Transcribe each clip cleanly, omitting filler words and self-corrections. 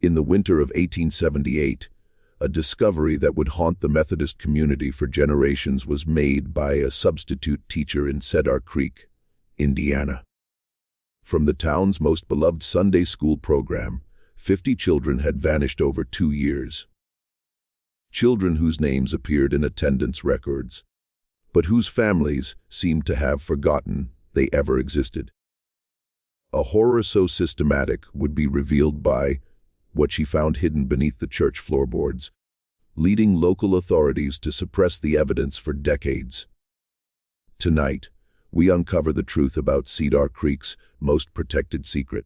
In the winter of 1878, a discovery that would haunt the Methodist community for generations was made by a substitute teacher in Cedar Creek, Indiana. From the town's most beloved Sunday school program, 50 children had vanished over 2 years. Children whose names appeared in attendance records, but whose families seemed to have forgotten they ever existed. A horror so systematic would be revealed by what she found hidden beneath the church floorboards, leading local authorities to suppress the evidence for decades. Tonight, we uncover the truth about Cedar Creek's most protected secret.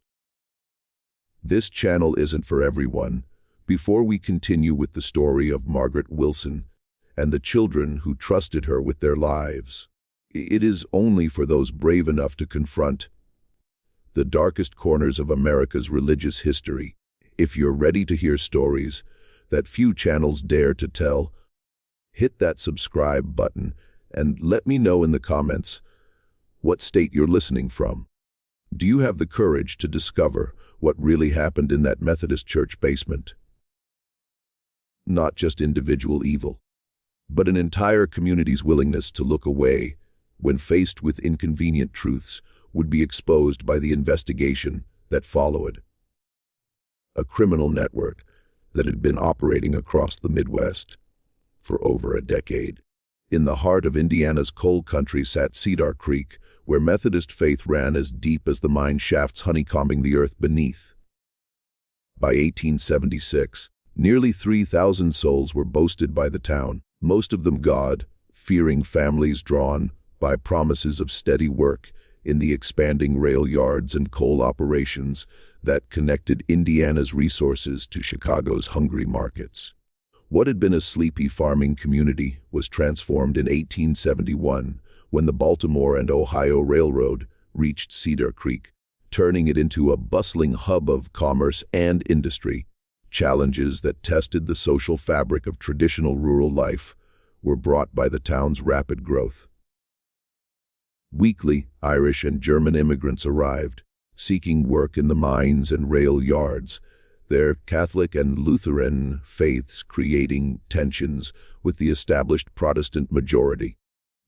This channel isn't for everyone. Before we continue with the story of Margaret Wilson and the children who trusted her with their lives, it is only for those brave enough to confront the darkest corners of America's religious history. If you're ready to hear stories that few channels dare to tell, hit that subscribe button and let me know in the comments what state you're listening from. Do you have the courage to discover what really happened in that Methodist church basement? Not just individual evil, but an entire community's willingness to look away when faced with inconvenient truths would be exposed by the investigation that followed. A criminal network that had been operating across the Midwest for over a decade. In the heart of Indiana's coal country sat Cedar Creek, where Methodist faith ran as deep as the mine shafts honeycombing the earth beneath. By 1876, nearly 3,000 souls were boasted by the town, most of them God-fearing families drawn by promises of steady work in the expanding rail yards and coal operations that connected Indiana's resources to Chicago's hungry markets. What had been a sleepy farming community was transformed in 1871 when the Baltimore and Ohio Railroad reached Cedar Creek, turning it into a bustling hub of commerce and industry. Challenges that tested the social fabric of traditional rural life were brought by the town's rapid growth. Weekly, Irish and German immigrants arrived, seeking work in the mines and rail yards, their Catholic and Lutheran faiths creating tensions with the established Protestant majority,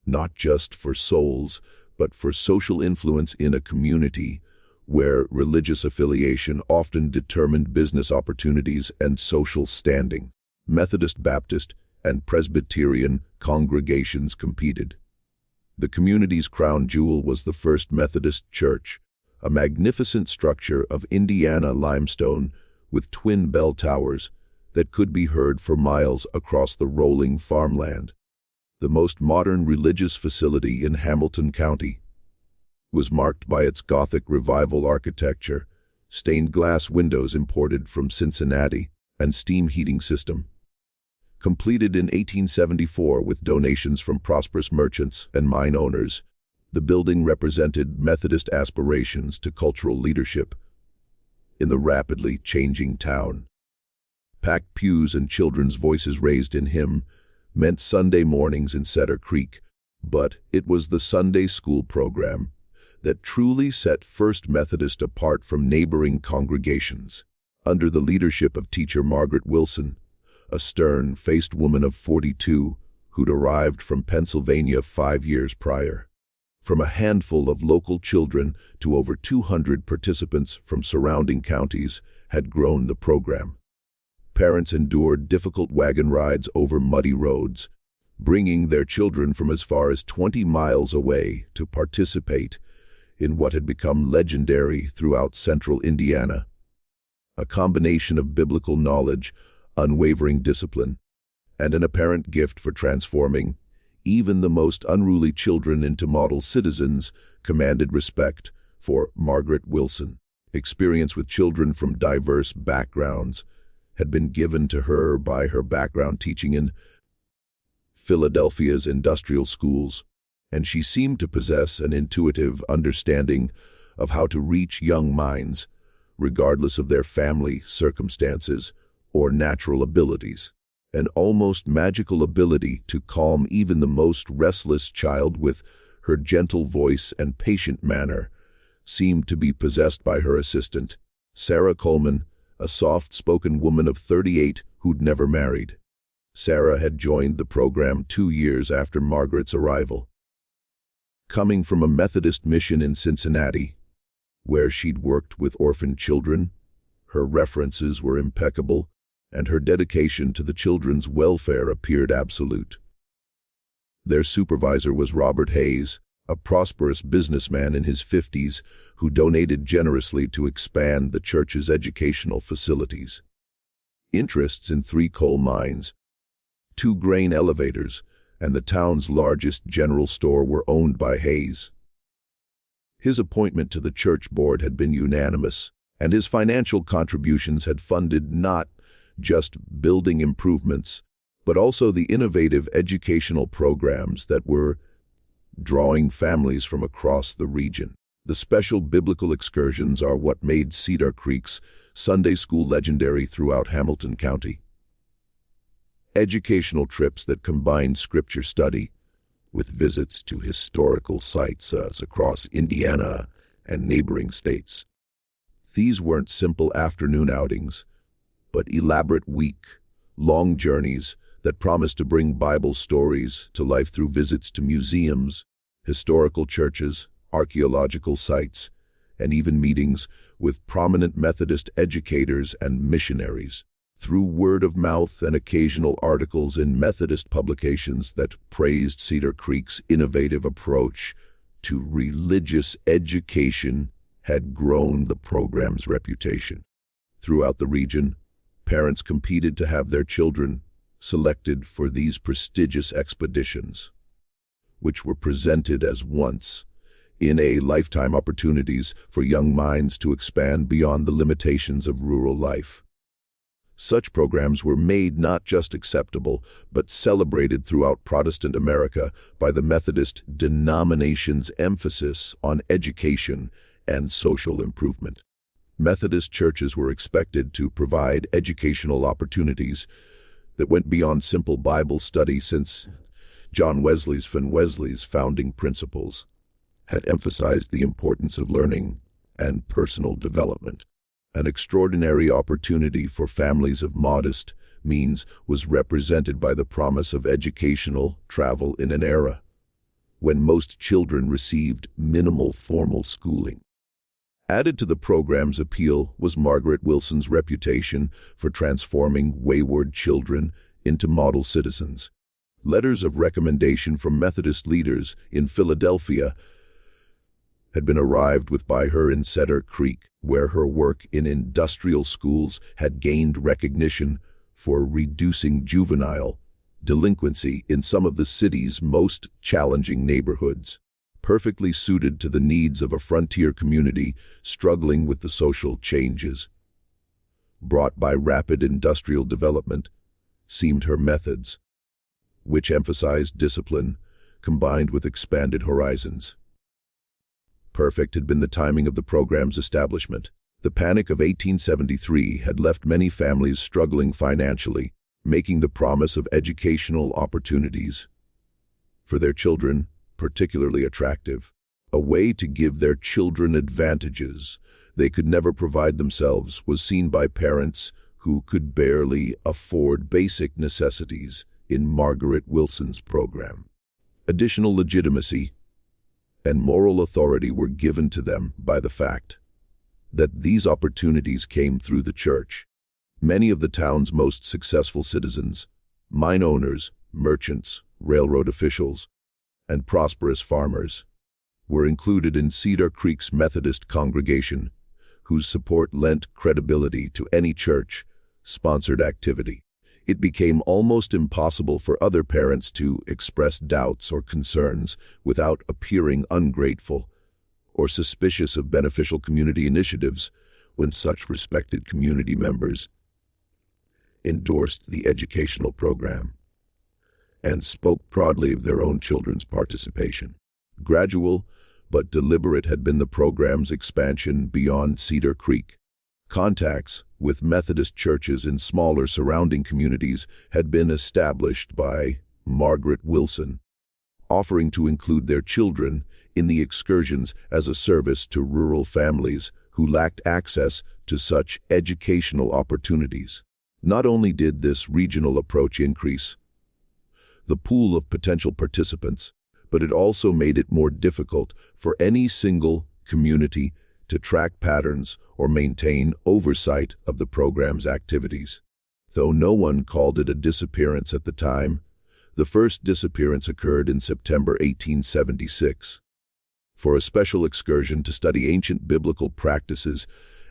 not just for souls, but for social influence in a community where religious affiliation often determined business opportunities and social standing. Methodist, Baptist, and Presbyterian congregations competed. The community's crown jewel was the First Methodist Church, a magnificent structure of Indiana limestone with twin bell towers that could be heard for miles across the rolling farmland. The most modern religious facility in Hamilton County was marked by its Gothic Revival architecture, stained glass windows imported from Cincinnati, and steam heating system. Completed in 1874 with donations from prosperous merchants and mine owners, the building represented Methodist aspirations to cultural leadership in the rapidly changing town. Packed pews and children's voices raised in hymn meant Sunday mornings in Cedar Creek, but it was the Sunday school program that truly set First Methodist apart from neighboring congregations. Under the leadership of teacher Margaret Wilson, a stern-faced woman of 42 who'd arrived from Pennsylvania 5 years prior. From a handful of local children to over 200 participants from surrounding counties had grown the program. Parents endured difficult wagon rides over muddy roads, bringing their children from as far as 20 miles away to participate in what had become legendary throughout central Indiana. A combination of biblical knowledge, unwavering discipline, and an apparent gift for transforming even the most unruly children into model citizens commanded respect for Margaret Wilson. Experience with children from diverse backgrounds had been given to her by her background teaching in Philadelphia's industrial schools, and she seemed to possess an intuitive understanding of how to reach young minds, regardless of their family circumstances or natural abilities. An almost magical ability to calm even the most restless child with her gentle voice and patient manner seemed to be possessed by her assistant, Sarah Coleman, a soft-spoken woman of 38 who'd never married. Sarah had joined the program 2 years after Margaret's arrival. Coming from a Methodist mission in Cincinnati, where she'd worked with orphan children, her references were impeccable, and her dedication to the children's welfare appeared absolute. Their supervisor was Robert Hayes, a prosperous businessman in his 50s who donated generously to expand the church's educational facilities. Interests in 3 coal mines, 2 grain elevators, and the town's largest general store were owned by Hayes. His appointment to the church board had been unanimous, and his financial contributions had funded not just building improvements, but also the innovative educational programs that were drawing families from across the region. The special biblical excursions are what made Cedar Creek's Sunday school legendary throughout Hamilton County. Educational trips that combined scripture study with visits to historical sites across Indiana and neighboring states. These weren't simple afternoon outings, but elaborate week-long journeys that promised to bring Bible stories to life through visits to museums, historical churches, archaeological sites, and even meetings with prominent Methodist educators and missionaries. Through word of mouth and occasional articles in Methodist publications that praised Cedar Creek's innovative approach to religious education had grown the program's reputation. Throughout the region, parents competed to have their children selected for these prestigious expeditions, which were presented as once-in-a-lifetime opportunities for young minds to expand beyond the limitations of rural life. Such programs were made not just acceptable, but celebrated throughout Protestant America by the Methodist denomination's emphasis on education and social improvement. Methodist churches were expected to provide educational opportunities that went beyond simple Bible study, since John Wesley's founding principles had emphasized the importance of learning and personal development. An extraordinary opportunity for families of modest means was represented by the promise of educational travel in an era when most children received minimal formal schooling. Added to the program's appeal was Margaret Wilson's reputation for transforming wayward children into model citizens. Letters of recommendation from Methodist leaders in Philadelphia had been arrived with by her in Cedar Creek, where her work in industrial schools had gained recognition for reducing juvenile delinquency in some of the city's most challenging neighborhoods, perfectly suited to the needs of a frontier community struggling with the social changes brought by rapid industrial development. Seemed her methods, which emphasized discipline combined with expanded horizons. Perfect had been the timing of the program's establishment. The Panic of 1873 had left many families struggling financially, making the promise of educational opportunities for their children particularly attractive. A way to give their children advantages they could never provide themselves was seen by parents who could barely afford basic necessities in Margaret Wilson's program. Additional legitimacy and moral authority were given to them by the fact that these opportunities came through the church. Many of the town's most successful citizens, mine owners, merchants, railroad officials, and prosperous farmers, were included in Cedar Creek's Methodist congregation, whose support lent credibility to any church-sponsored activity. It became almost impossible for other parents to express doubts or concerns without appearing ungrateful or suspicious of beneficial community initiatives when such respected community members endorsed the educational program and spoke proudly of their own children's participation. Gradual but deliberate had been the program's expansion beyond Cedar Creek. Contacts with Methodist churches in smaller surrounding communities had been established by Margaret Wilson, offering to include their children in the excursions as a service to rural families who lacked access to such educational opportunities. Not only did this regional approach increase the pool of potential participants, but it also made it more difficult for any single community to track patterns or maintain oversight of the program's activities. Though no one called it a disappearance at the time, the first disappearance occurred in September 1876. For a special excursion to study ancient biblical practices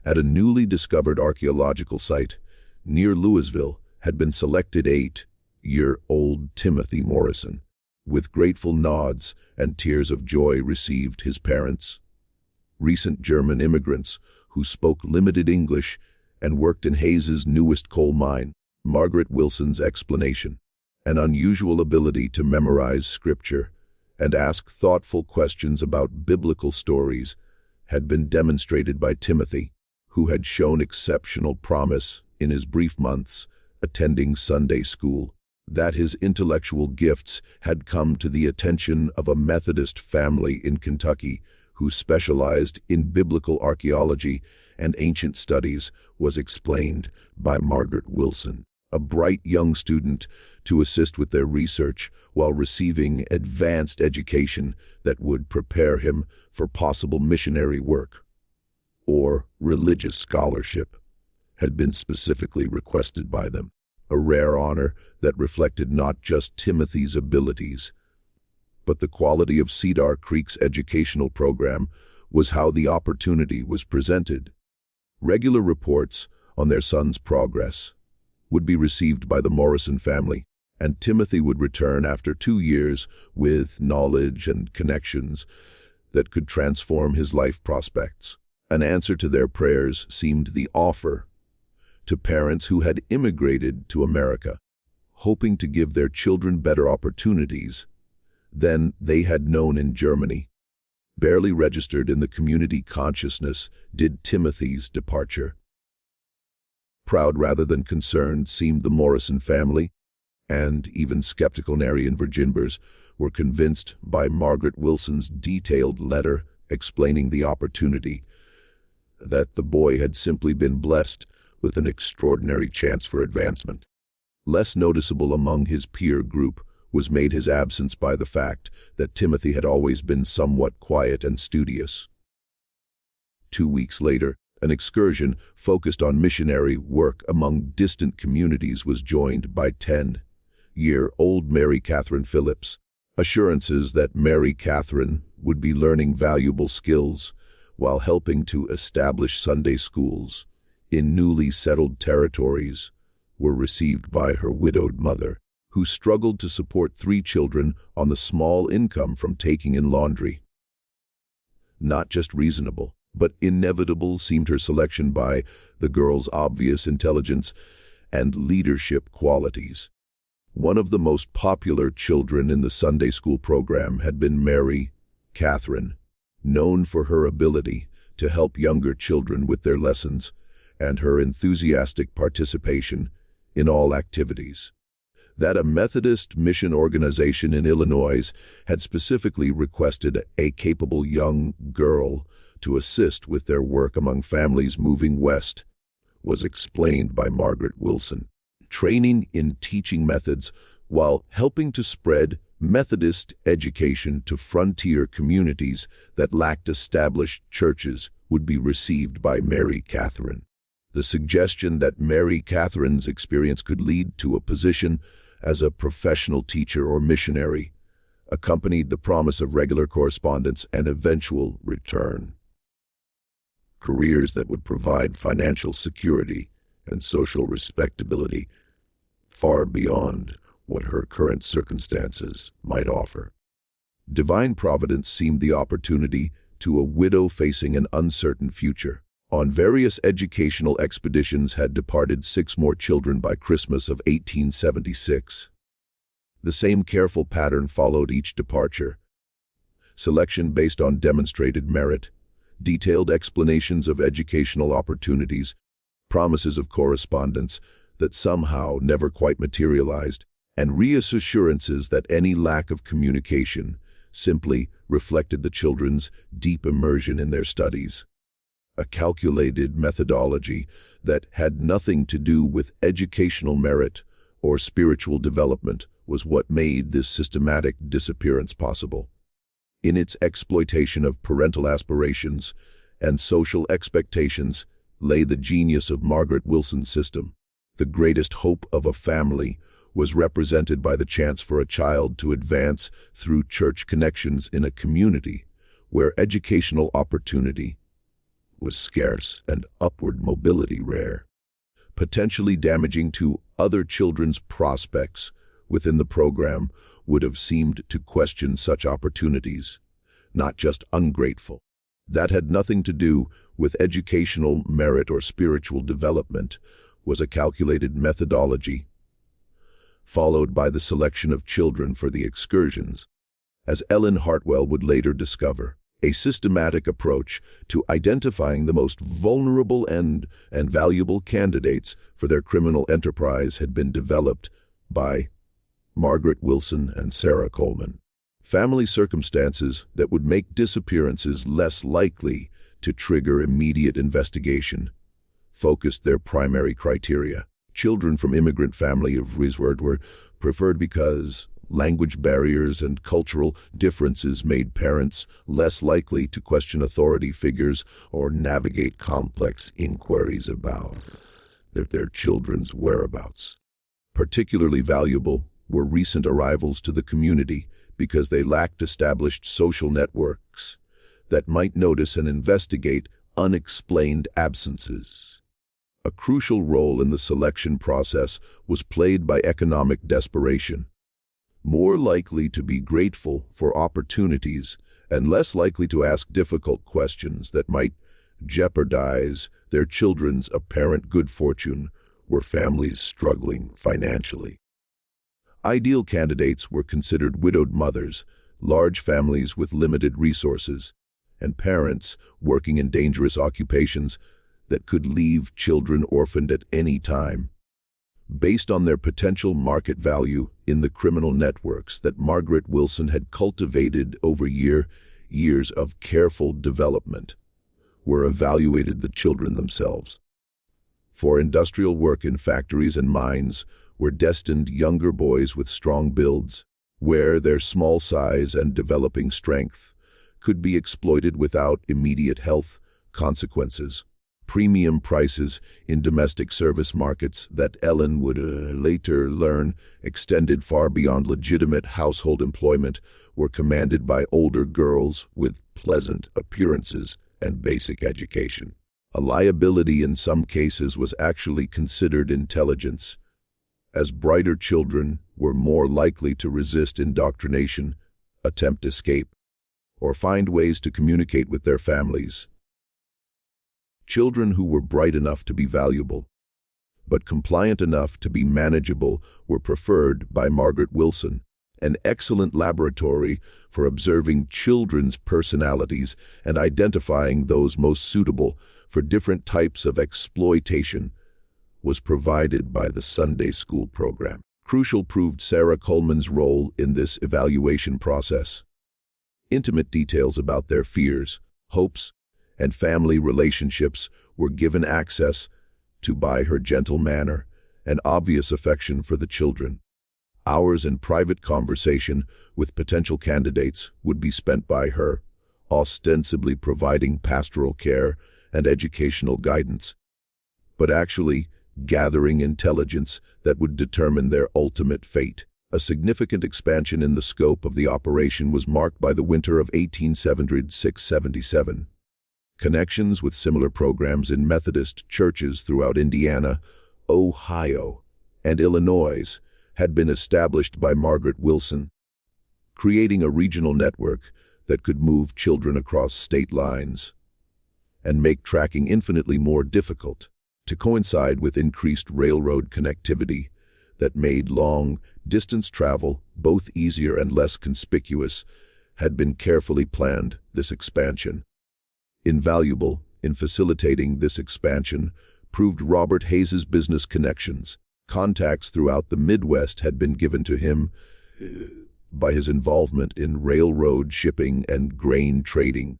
at a newly discovered archaeological site near Louisville had been selected 8-year-old Timothy Morrison. With grateful nods and tears of joy received his parents, recent German immigrants who spoke limited English and worked in Hayes's newest coal mine. Margaret Wilson's explanation, an unusual ability to memorize scripture and ask thoughtful questions about biblical stories, had been demonstrated by Timothy, who had shown exceptional promise in his brief months attending Sunday school. That his intellectual gifts had come to the attention of a Methodist family in Kentucky who specialized in biblical archaeology and ancient studies was explained by Margaret Wilson, a bright young student to assist with their research while receiving advanced education that would prepare him for possible missionary work or religious scholarship, had been specifically requested by them. A rare honor that reflected not just Timothy's abilities, but the quality of Cedar Creek's educational program was how the opportunity was presented. Regular reports on their son's progress would be received by the Morrison family, and Timothy would return after 2 years with knowledge and connections that could transform his life prospects. An answer to their prayers seemed the offer to parents who had immigrated to America, hoping to give their children better opportunities than they had known in Germany. Barely registered in the community consciousness did Timothy's departure. Proud rather than concerned seemed the Morrison family, and even skeptical Narian Virginbers were convinced by Margaret Wilson's detailed letter explaining the opportunity that the boy had simply been blessed with an extraordinary chance for advancement. Less noticeable among his peer group was made his absence by the fact that Timothy had always been somewhat quiet and studious. 2 weeks later, an excursion focused on missionary work among distant communities was joined by 10-year-old Mary Catherine Phillips. Assurances that Mary Catherine would be learning valuable skills while helping to establish Sunday schools in newly settled territories were received by her widowed mother, who struggled to support 3 children on the small income from taking in laundry. Not just reasonable, but inevitable seemed her selection by the girl's obvious intelligence and leadership qualities. One of the most popular children in the Sunday school program had been Mary Catherine, known for her ability to help younger children with their lessons and her enthusiastic participation in all activities. That a Methodist mission organization in Illinois had specifically requested a capable young girl to assist with their work among families moving west was explained by Margaret Wilson. Training in teaching methods while helping to spread Methodist education to frontier communities that lacked established churches would be received by Mary Catherine. The suggestion that Mary Catherine's experience could lead to a position as a professional teacher or missionary accompanied the promise of regular correspondence and eventual return. Careers that would provide financial security and social respectability far beyond what her current circumstances might offer. Divine providence seemed the opportunity to a widow facing an uncertain future. On various educational expeditions had departed 6 more children by Christmas of 1876. The same careful pattern followed each departure. Selection based on demonstrated merit, detailed explanations of educational opportunities, promises of correspondence that somehow never quite materialized, and reassurances that any lack of communication simply reflected the children's deep immersion in their studies. A calculated methodology that had nothing to do with educational merit or spiritual development was what made this systematic disappearance possible. In its exploitation of parental aspirations and social expectations lay the genius of Margaret Wilson's system. The greatest hope of a family was represented by the chance for a child to advance through church connections in a community where educational opportunity was scarce and upward mobility rare, potentially damaging to other children's prospects within the program would have seemed to question such opportunities, not just ungrateful. That had nothing to do with educational merit or spiritual development, was a calculated methodology, followed by the selection of children for the excursions, as Ellen Hartwell would later discover. A systematic approach to identifying the most vulnerable and valuable candidates for their criminal enterprise had been developed by Margaret Wilson and Sarah Coleman. Family circumstances that would make disappearances less likely to trigger immediate investigation focused their primary criteria. Children from immigrant families were preferred because language barriers and cultural differences made parents less likely to question authority figures or navigate complex inquiries about their children's whereabouts. Particularly valuable were recent arrivals to the community because they lacked established social networks that might notice and investigate unexplained absences. A crucial role in the selection process was played by economic desperation. More likely to be grateful for opportunities and less likely to ask difficult questions that might jeopardize their children's apparent good fortune were families struggling financially. Ideal candidates were considered widowed mothers, large families with limited resources, and parents working in dangerous occupations that could leave children orphaned at any time. Based on their potential market value in the criminal networks that Margaret Wilson had cultivated over years of careful development, were evaluated the children themselves. For industrial work in factories and mines were destined younger boys with strong builds, where their small size and developing strength could be exploited without immediate health consequences. Premium prices in domestic service markets that Ellen would later learn extended far beyond legitimate household employment were commanded by older girls with pleasant appearances and basic education. A liability in some cases was actually considered intelligence, as brighter children were more likely to resist indoctrination, attempt escape, or find ways to communicate with their families. Children who were bright enough to be valuable, but compliant enough to be manageable, were preferred by Margaret Wilson, an excellent laboratory for observing children's personalities and identifying those most suitable for different types of exploitation, was provided by the Sunday school program. Crucial proved Sarah Coleman's role in this evaluation process. Intimate details about their fears, hopes, and family relationships were given access to by her gentle manner and obvious affection for the children. Hours in private conversation with potential candidates would be spent by her, ostensibly providing pastoral care and educational guidance, but actually gathering intelligence that would determine their ultimate fate. A significant expansion in the scope of the operation was marked by the winter of 1876-77. Connections with similar programs in Methodist churches throughout Indiana, Ohio, and Illinois had been established by Margaret Wilson, creating a regional network that could move children across state lines and make tracking infinitely more difficult. To coincide with increased railroad connectivity that made long-distance travel both easier and less conspicuous, had been carefully planned. This expansion, invaluable in facilitating this expansion, proved Robert Hayes's business connections. Contacts throughout the Midwest had been given to him by his involvement in railroad shipping and grain trading.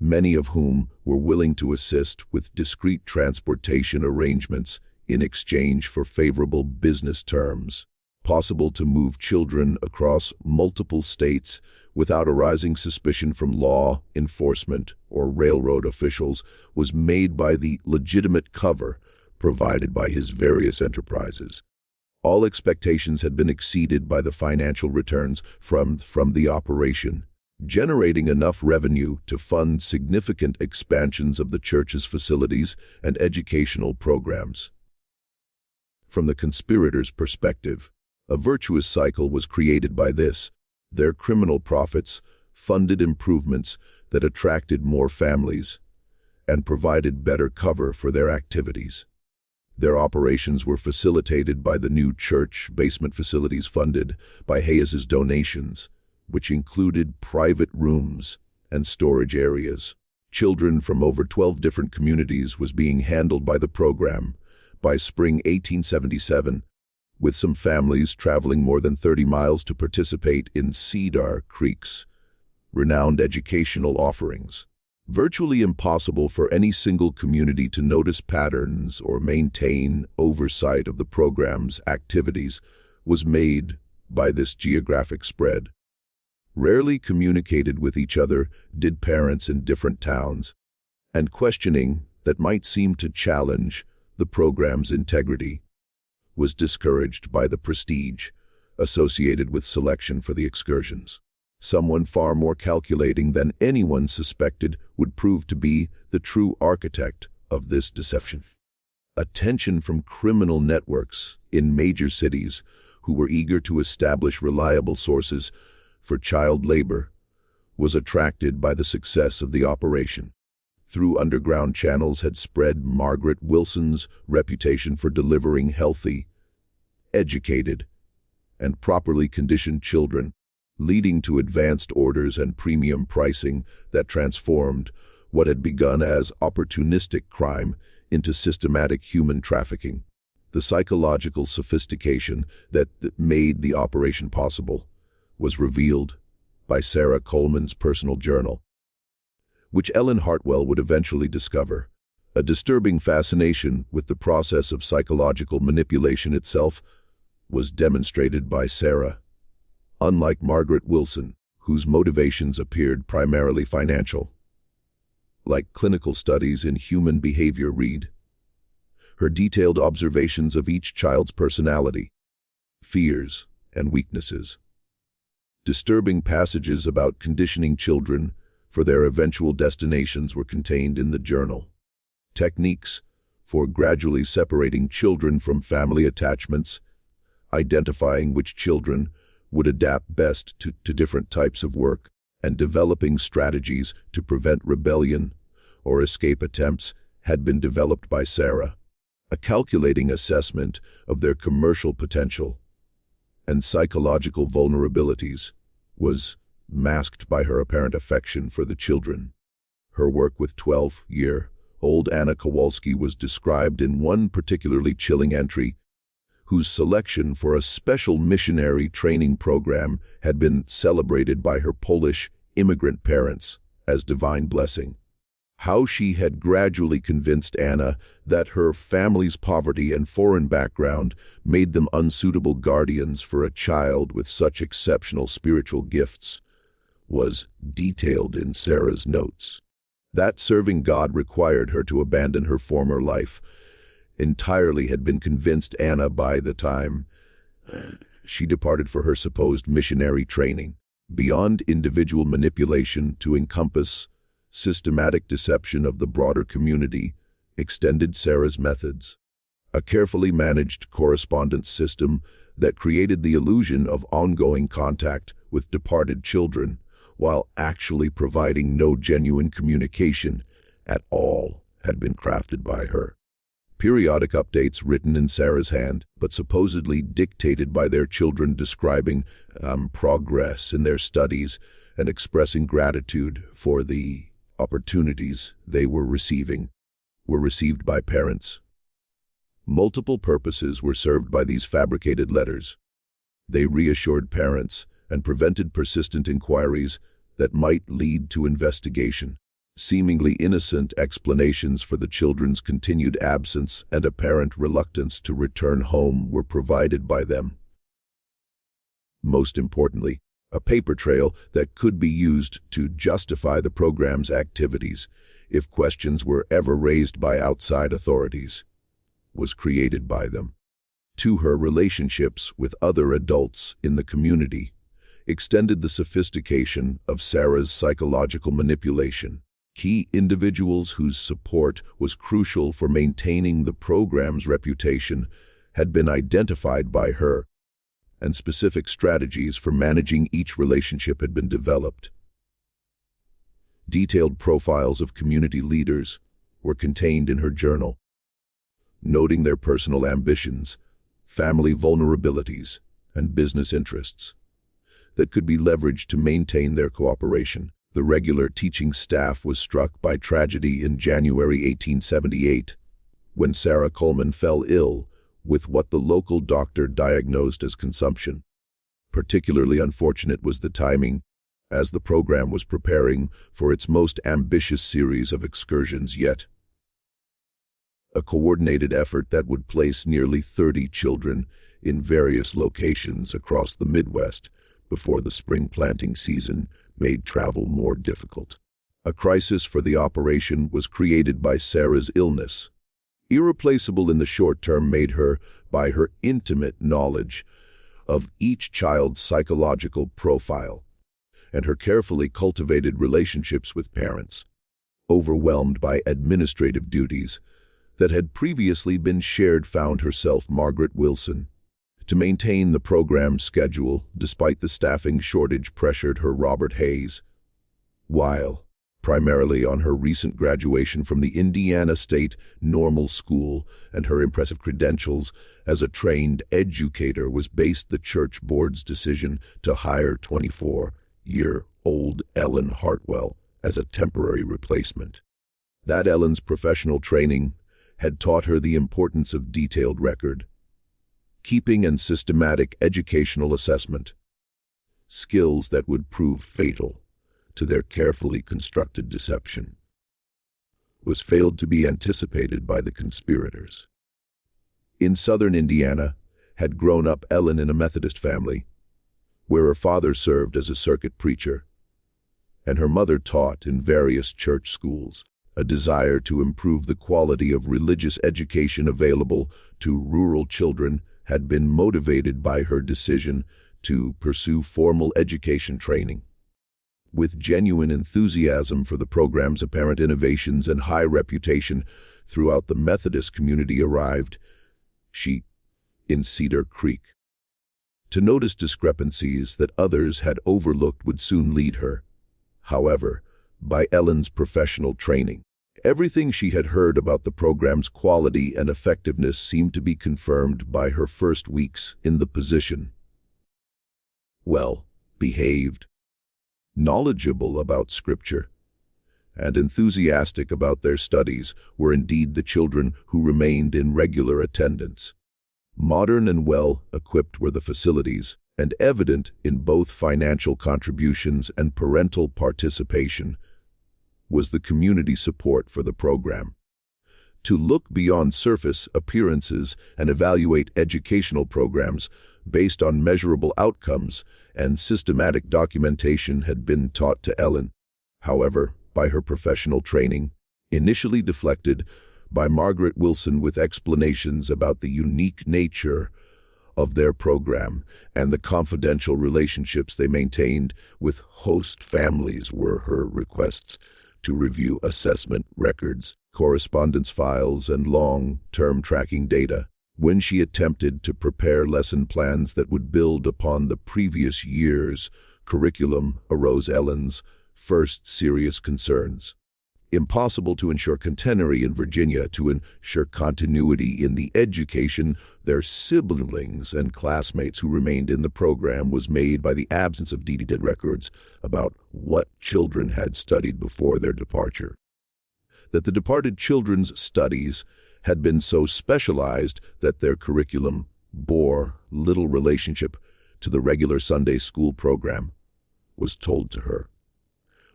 many of whom were willing to assist with discreet transportation arrangements in exchange for favorable business terms. Possible to move children across multiple states without arising suspicion from law enforcement or railroad officials was made by the legitimate cover provided by his various enterprises. All expectations had been exceeded by the financial returns from the operation, generating enough revenue to fund significant expansions of the church's facilities and educational programs. From the conspirators' perspective, a virtuous cycle was created by this. Their criminal profits funded improvements that attracted more families and provided better cover for their activities. Their operations were facilitated by the new church basement facilities funded by Hayes's donations, which included private rooms and storage areas. Children from over 12 different communities was being handled by the program. By spring 1877, with some families traveling more than 30 miles to participate in Cedar Creek's renowned educational offerings. Virtually impossible for any single community to notice patterns or maintain oversight of the program's activities was made by this geographic spread. Rarely communicated with each other did parents in different towns, and questioning that might seem to challenge the program's integrity was discouraged by the prestige associated with selection for the excursions. Someone far more calculating than anyone suspected would prove to be the true architect of this deception. Attention from criminal networks in major cities who were eager to establish reliable sources for child labor was attracted by the success of the operation. Through underground channels had spread Margaret Wilson's reputation for delivering healthy, educated, and properly conditioned children, leading to advanced orders and premium pricing that transformed what had begun as opportunistic crime into systematic human trafficking. The psychological sophistication that made the operation possible was revealed by Sarah Coleman's personal journal, which Ellen Hartwell would eventually discover. A disturbing fascination with the process of psychological manipulation itself was demonstrated by Sarah. Unlike Margaret Wilson, whose motivations appeared primarily financial, like clinical studies in human behavior read, her detailed observations of each child's personality, fears, and weaknesses. Disturbing passages about conditioning children for their eventual destinations were contained in the journal. Techniques for gradually separating children from family attachments, identifying which children would adapt best to different types of work, and developing strategies to prevent rebellion or escape attempts had been developed by Sarah. A calculating assessment of their commercial potential and psychological vulnerabilities was masked by her apparent affection for the children. Her work with 12-year-old Anna Kowalski was described in one particularly chilling entry, whose selection for a special missionary training program had been celebrated by her Polish immigrant parents as divine blessing. How she had gradually convinced Anna that her family's poverty and foreign background made them unsuitable guardians for a child with such exceptional spiritual gifts was detailed in Sarah's notes. That serving God required her to abandon her former life entirely had been convinced Anna by the time she departed for her supposed missionary training. Beyond individual manipulation to encompass systematic deception of the broader community extended Sarah's methods. A carefully managed correspondence system that created the illusion of ongoing contact with departed children while actually providing no genuine communication at all had been crafted by her. Periodic updates written in Sarah's hand, but supposedly dictated by their children describing progress in their studies and expressing gratitude for the opportunities they were received by parents. Multiple purposes were served by these fabricated letters. They reassured parents and prevented persistent inquiries that might lead to investigation. Seemingly innocent explanations for the children's continued absence and apparent reluctance to return home were provided by them. Most importantly, a paper trail that could be used to justify the program's activities, if questions were ever raised by outside authorities, was created by them. To her relationships with other adults in the community extended the sophistication of Sarah's psychological manipulation. Key individuals whose support was crucial for maintaining the program's reputation had been identified by her, and specific strategies for managing each relationship had been developed. Detailed profiles of community leaders were contained in her journal, noting their personal ambitions, family vulnerabilities, and business interests that could be leveraged to maintain their cooperation. The regular teaching staff was struck by tragedy in January 1878, when Sarah Coleman fell ill with what the local doctor diagnosed as consumption. Particularly unfortunate was the timing, as the program was preparing for its most ambitious series of excursions yet. A coordinated effort that would place nearly 30 children in various locations across the Midwest before the spring planting season made travel more difficult. A crisis for the operation was created by Sarah's illness, irreplaceable in the short term made her by her intimate knowledge of each child's psychological profile and her carefully cultivated relationships with parents. Overwhelmed by administrative duties that had previously been shared, found herself Margaret Wilson. To maintain the program's schedule, despite the staffing shortage, pressured her Robert Hayes. While, primarily on her recent graduation from the Indiana State Normal School and her impressive credentials as a trained educator, was based the church board's decision to hire 24-year-old Ellen Hartwell as a temporary replacement. That Ellen's professional training had taught her the importance of detailed record keeping and systematic educational assessment, skills that would prove fatal to their carefully constructed deception, was failed to be anticipated by the conspirators. In southern Indiana had grown up Ellen in a Methodist family, where her father served as a circuit preacher, and her mother taught in various church schools. A desire to improve the quality of religious education available to rural children had been motivated by her decision to pursue formal education training. With genuine enthusiasm for the program's apparent innovations and high reputation throughout the Methodist community arrived she in Cedar Creek. To notice discrepancies that others had overlooked would soon lead her, however, by Ellen's professional training. Everything she had heard about the program's quality and effectiveness seemed to be confirmed by her first weeks in the position. Well-behaved, knowledgeable about Scripture, and enthusiastic about their studies were indeed the children who remained in regular attendance. Modern and well-equipped were the facilities, and evident in both financial contributions and parental participation was the community support for the program. To look beyond surface appearances and evaluate educational programs based on measurable outcomes and systematic documentation had been taught to Ellen, however, by her professional training, initially deflected by Margaret Wilson with explanations about the unique nature of their program and the confidential relationships they maintained with host families were her requests to review assessment records, correspondence files, and long-term tracking data. When she attempted to prepare lesson plans that would build upon the previous year's curriculum, arose Ellen's first serious concerns. Impossible to ensure continuity in Virginia, to ensure continuity in the education their siblings and classmates who remained in the program was made by the absence of detailed records about what children had studied before their departure. That the departed children's studies had been so specialized that their curriculum bore little relationship to the regular Sunday school program was told to her.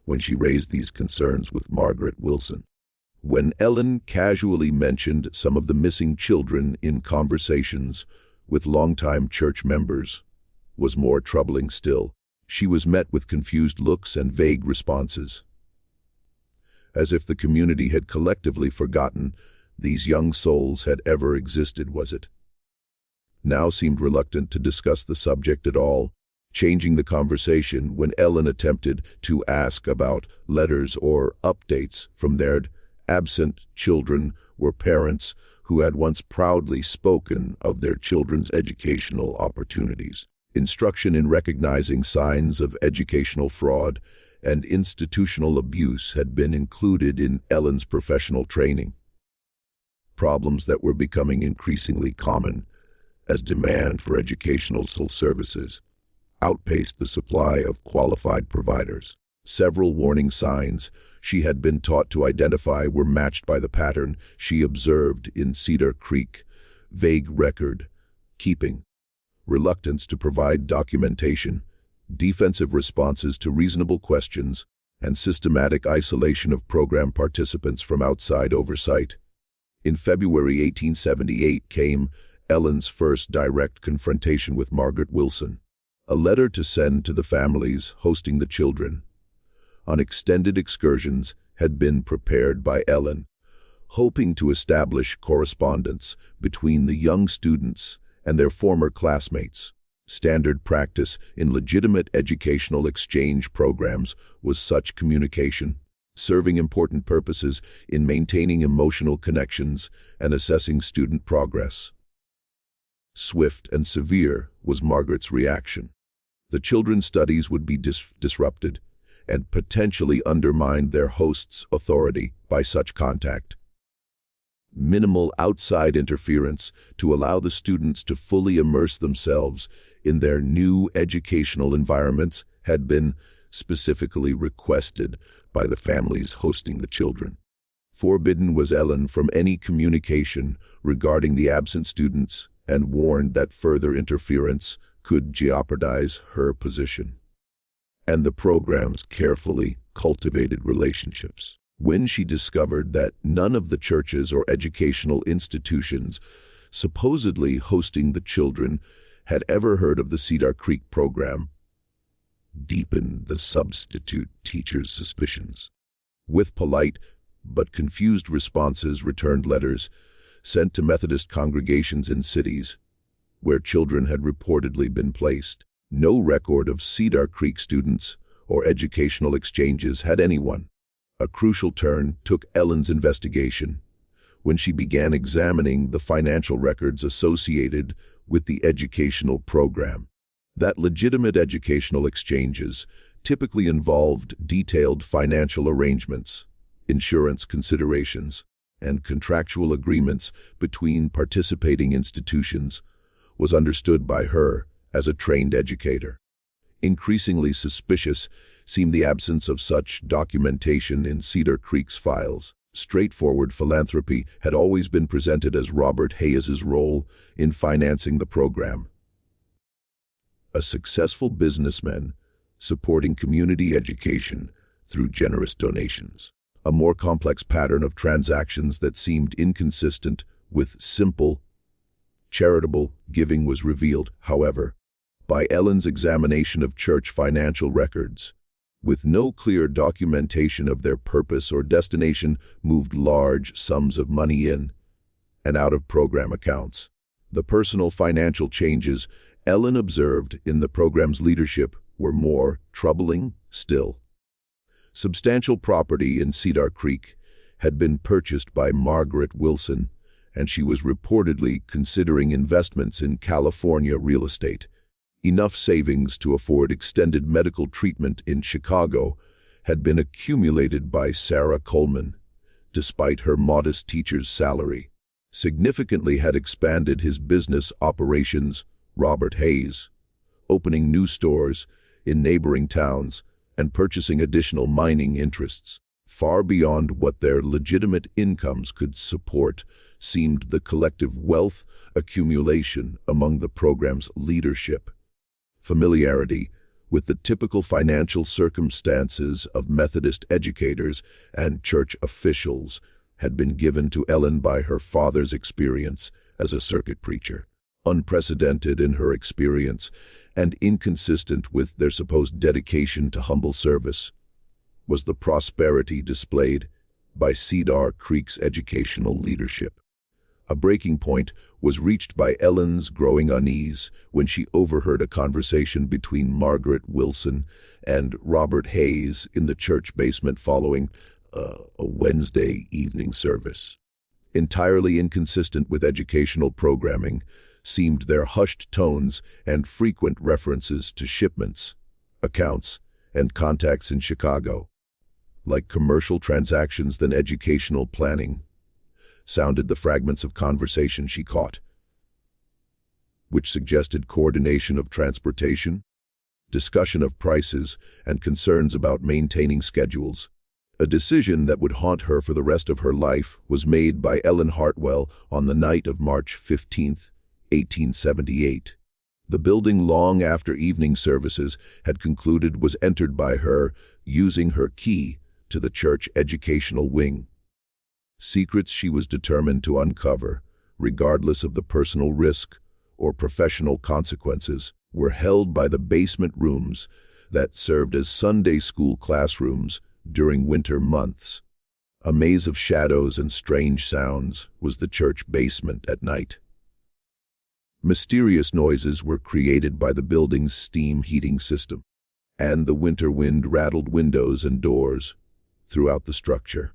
when she raised these concerns with Margaret Wilson. When Ellen casually mentioned some of the missing children in conversations with longtime church members, was more troubling still. She was met with confused looks and vague responses, as if the community had collectively forgotten these young souls had ever existed. Was it? Now seemed reluctant to discuss the subject at all, changing the conversation when Ellen attempted to ask about letters or updates from their absent children were parents who had once proudly spoken of their children's educational opportunities. Instruction in recognizing signs of educational fraud and institutional abuse had been included in Ellen's professional training. Problems that were becoming increasingly common as demand for educational services outpaced the supply of qualified providers. Several warning signs she had been taught to identify were matched by the pattern she observed in Cedar Creek: vague record keeping, reluctance to provide documentation, defensive responses to reasonable questions, and systematic isolation of program participants from outside oversight. In February 1878 came Ellen's first direct confrontation with Margaret Wilson, a letter to send to the families hosting the children on extended excursions had been prepared by Ellen, hoping to establish correspondence between the young students and their former classmates. Standard practice in legitimate educational exchange programs was such communication, serving important purposes in maintaining emotional connections and assessing student progress. Swift and severe was Margaret's reaction. The children's studies would be disrupted and potentially undermined their host's authority by such contact. Minimal outside interference to allow the students to fully immerse themselves in their new educational environments had been specifically requested by the families hosting the children. Forbidden was Ellen from any communication regarding the absent students and warned that further interference could jeopardize her position and the program's carefully cultivated relationships. When she discovered that none of the churches or educational institutions supposedly hosting the children had ever heard of the Cedar Creek program, deepened the substitute teacher's suspicions. With polite but confused responses, returned letters sent to Methodist congregations in cities where children had reportedly been placed. No record of Cedar Creek students or educational exchanges had anyone. A crucial turn took Ellen's investigation when she began examining the financial records associated with the educational program. That legitimate educational exchanges typically involved detailed financial arrangements, insurance considerations, and contractual agreements between participating institutions was understood by her as a trained educator. Increasingly suspicious seemed the absence of such documentation in Cedar Creek's files. Straightforward philanthropy had always been presented as Robert Hayes's role in financing the program. A successful businessman supporting community education through generous donations. A more complex pattern of transactions that seemed inconsistent with simple, charitable giving was revealed, however, by Ellen's examination of church financial records. With no clear documentation of their purpose or destination, moved large sums of money in and out of program accounts. The personal financial changes Ellen observed in the program's leadership were more troubling still. Substantial property in Cedar Creek had been purchased by Margaret Wilson, and she was reportedly considering investments in California real estate. Enough savings to afford extended medical treatment in Chicago had been accumulated by Sarah Coleman, despite her modest teacher's salary. Significantly had expanded his business operations, Robert Hayes, opening new stores in neighboring towns and purchasing additional mining interests. Far beyond what their legitimate incomes could support seemed the collective wealth accumulation among the program's leadership. Familiarity with the typical financial circumstances of Methodist educators and church officials, had been given to Ellen by her father's experience as a circuit preacher. Unprecedented in her experience and inconsistent with their supposed dedication to humble service was the prosperity displayed by Cedar Creek's educational leadership. A breaking point was reached by Ellen's growing unease when she overheard a conversation between Margaret Wilson and Robert Hayes in the church basement following a Wednesday evening service. Entirely inconsistent with educational programming seemed their hushed tones and frequent references to shipments, accounts, and contacts in Chicago. Like commercial transactions than educational planning, sounded the fragments of conversation she caught, which suggested coordination of transportation, discussion of prices, and concerns about maintaining schedules. A decision that would haunt her for the rest of her life was made by Ellen Hartwell on the night of March 15, 1878. The building, long after evening services had concluded, was entered by her using her key to the church educational wing. Secrets she was determined to uncover, regardless of the personal risk or professional consequences, were held by the basement rooms that served as Sunday school classrooms during winter months. A maze of shadows and strange sounds was the church basement at night. Mysterious noises were created by the building's steam heating system, and the winter wind rattled windows and doors throughout the structure.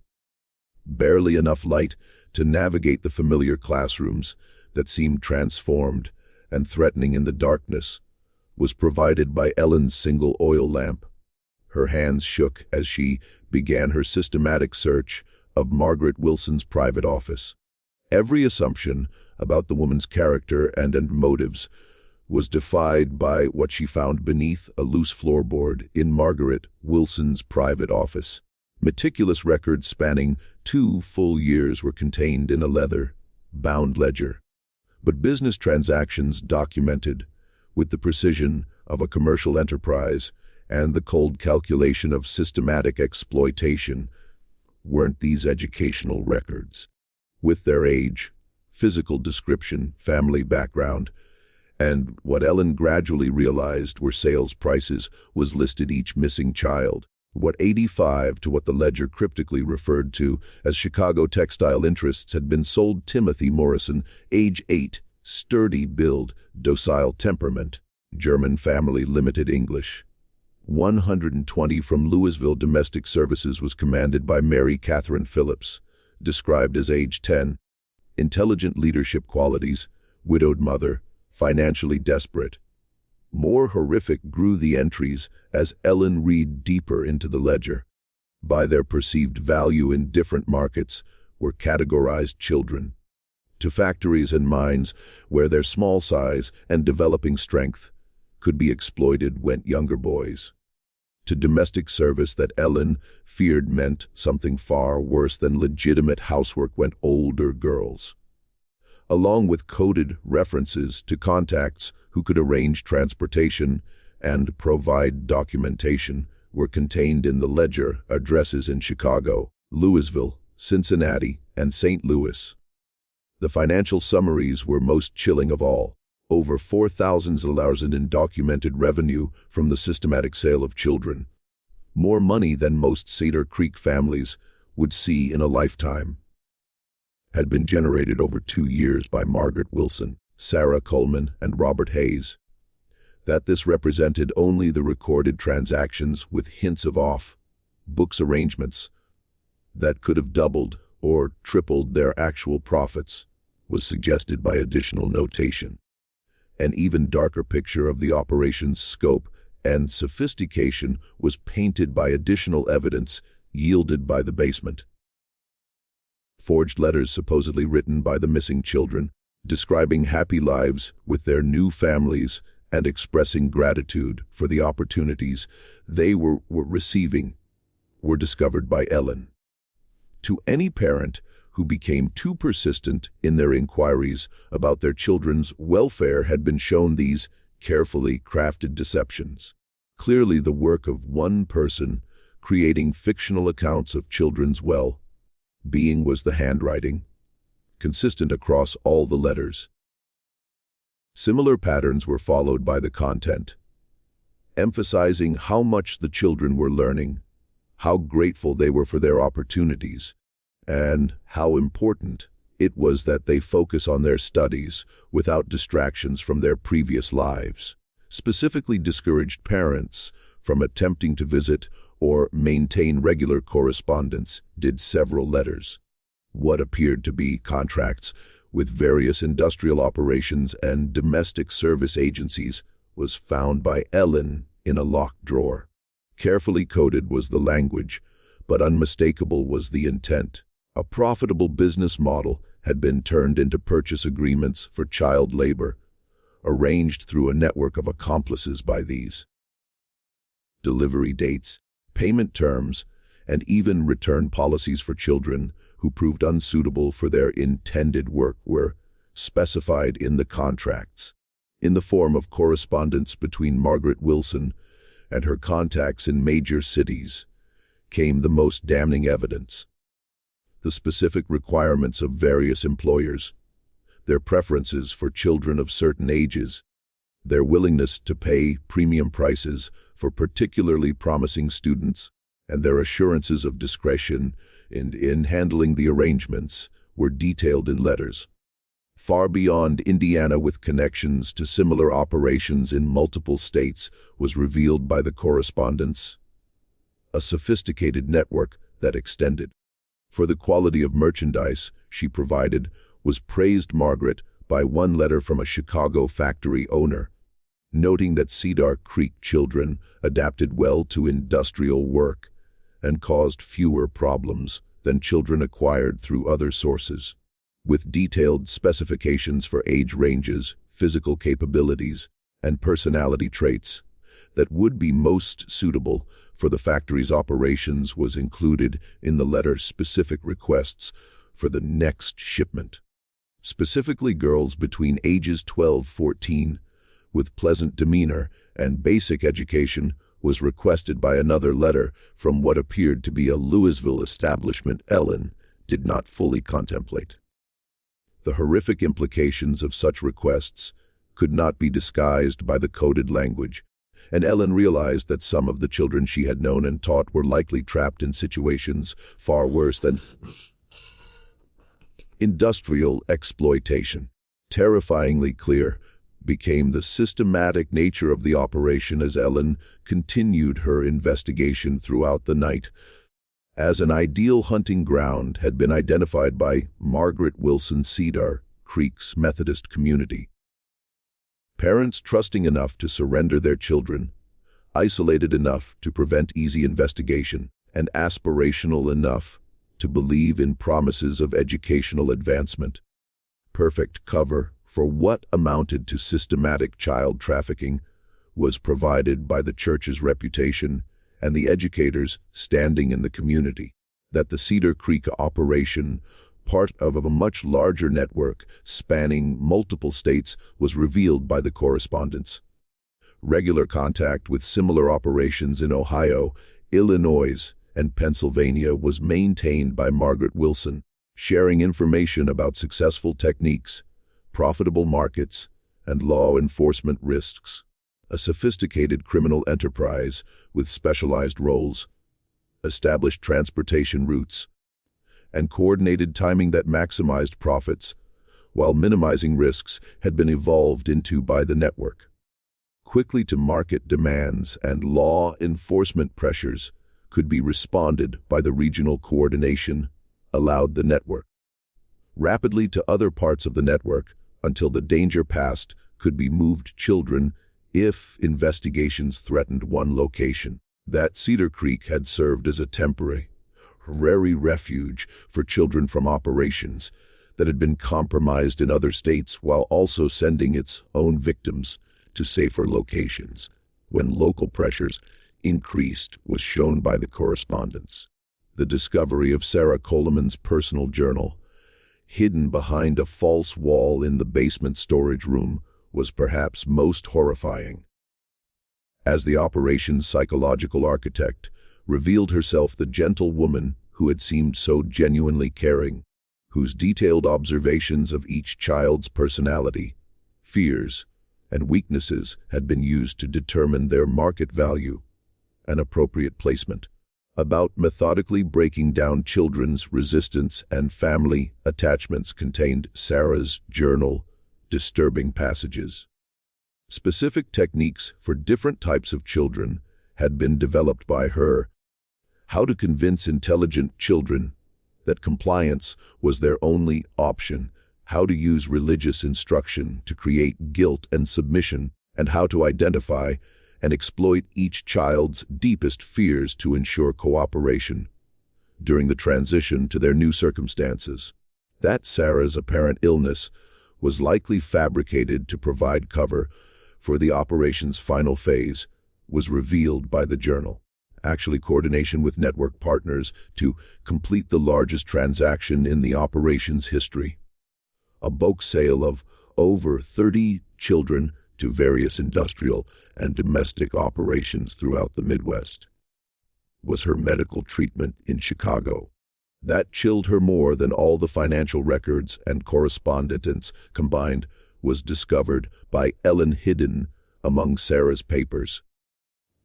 Barely enough light to navigate the familiar classrooms that seemed transformed and threatening in the darkness was provided by Ellen's single oil lamp. Her hands shook as she began her systematic search of Margaret Wilson's private office. Every assumption about the woman's character and motives was defied by what she found beneath a loose floorboard in Margaret Wilson's private office. Meticulous records spanning 2 full years were contained in a leather-bound ledger, but business transactions documented with the precision of a commercial enterprise and the cold calculation of systematic exploitation weren't these educational records. With their age, physical description, family background, and what Ellen gradually realized were sales prices was listed each missing child. What 85 to what the ledger cryptically referred to as Chicago textile interests had been sold Timothy Morrison, age 8, sturdy build, docile temperament, German family, limited English. 120 from Louisville domestic services was commanded by Mary Catherine Phillips, described as age 10, intelligent leadership qualities, widowed mother, financially desperate. More horrific grew the entries as Ellen read deeper into the ledger. By their perceived value in different markets were categorized children. To factories and mines where their small size and developing strength could be exploited went younger boys. To domestic service that Ellen feared meant something far worse than legitimate housework went older girls. Along with coded references to contacts who could arrange transportation and provide documentation were contained in the ledger addresses in Chicago, Louisville, Cincinnati, and St. Louis. The financial summaries were most chilling of all. Over $4,000 in documented revenue from the systematic sale of children. More money than most Cedar Creek families would see in a lifetime. Had been generated over 2 years by Margaret Wilson, Sarah Coleman, and Robert Hayes. That this represented only the recorded transactions with hints of off-books arrangements that could have doubled or tripled their actual profits was suggested by additional notation. An even darker picture of the operation's scope and sophistication was painted by additional evidence yielded by the basement. Forged letters supposedly written by the missing children, describing happy lives with their new families and expressing gratitude for the opportunities they were receiving, were discovered by Ellen. To any parent who became too persistent in their inquiries about their children's welfare had been shown these carefully crafted deceptions. clearly the work of one person creating fictional accounts of children's well-being was the handwriting, consistent across all the letters. Similar patterns were followed by the content, emphasizing how much the children were learning, how grateful they were for their opportunities, and how important it was that they focus on their studies without distractions from their previous lives. Specifically discouraged parents from attempting to visit or maintain regular correspondence did several letters. What appeared to be contracts with various industrial operations and domestic service agencies was found by Ellen in a locked drawer. Carefully coded was the language, but unmistakable was the intent. A profitable business model had been turned into purchase agreements for child labor, arranged through a network of accomplices by these. Delivery dates, payment terms, and even return policies for children who proved unsuitable for their intended work were specified in the contracts. In the form of correspondence between Margaret Wilson and her contacts in major cities came the most damning evidence. The specific requirements of various employers, their preferences for children of certain ages, their willingness to pay premium prices for particularly promising students, and their assurances of discretion in handling the arrangements were detailed in letters. Far beyond Indiana, with connections to similar operations in multiple states, was revealed by the correspondence, a sophisticated network that extended. For the quality of merchandise she provided was praised Margaret by one letter from a Chicago factory owner, noting that Cedar Creek children adapted well to industrial work and caused fewer problems than children acquired through other sources. With detailed specifications for age ranges, physical capabilities, and personality traits that would be most suitable for the factory's operations was included in the letter specific requests for the next shipment. Specifically, girls between ages 12-14 with pleasant demeanor and basic education was requested by another letter from what appeared to be a Louisville establishment Ellen did not fully contemplate. The horrific implications of such requests could not be disguised by the coded language, and Ellen realized that some of the children she had known and taught were likely trapped in situations far worse than industrial exploitation. Terrifyingly clear became the systematic nature of the operation as Ellen continued her investigation throughout the night. As an ideal hunting ground had been identified by Margaret Wilson Cedar Creek's Methodist community. Parents trusting enough to surrender their children, isolated enough to prevent easy investigation, and aspirational enough to believe in promises of educational advancement. Perfect cover for what amounted to systematic child trafficking was provided by the church's reputation and the educators standing in the community. That the Cedar Creek operation, part of a much larger network spanning multiple states, was revealed by the correspondence. Regular contact with similar operations in Ohio, Illinois, and Pennsylvania was maintained by Margaret Wilson, sharing information about successful techniques, profitable markets, and law enforcement risks. A sophisticated criminal enterprise with specialized roles, established transportation routes, and coordinated timing that maximized profits while minimizing risks had been evolved into by the network. Quickly to market demands and law enforcement pressures could be responded by the regional coordination allowed the network. Rapidly to other parts of the network until the danger passed could be moved children if investigations threatened one location. That Cedar Creek had served as a temporary refuge for children from operations that had been compromised in other states while also sending its own victims to safer locations. When local pressures increased was shown by the correspondence. The discovery of Sarah Coleman's personal journal, hidden behind a false wall in the basement storage room, was perhaps most horrifying. As the operation's psychological architect, revealed herself the gentle woman who had seemed so genuinely caring, whose detailed observations of each child's personality, fears, and weaknesses had been used to determine their market value and appropriate placement. About methodically breaking down children's resistance and family attachments contained Sarah's journal, disturbing passages. Specific techniques for different types of children had been developed by her. How to convince intelligent children that compliance was their only option, how to use religious instruction to create guilt and submission, and how to identify and exploit each child's deepest fears to ensure cooperation during the transition to their new circumstances. That Sarah's apparent illness was likely fabricated to provide cover for the operation's final phase was revealed by the journal. Actually, coordination with network partners to complete the largest transaction in the operation's history. A bulk sale of over 30 children to various industrial and domestic operations throughout the Midwest. Was her medical treatment in Chicago. That chilled her more than all the financial records and correspondence combined was discovered by Ellen hidden among Sarah's papers.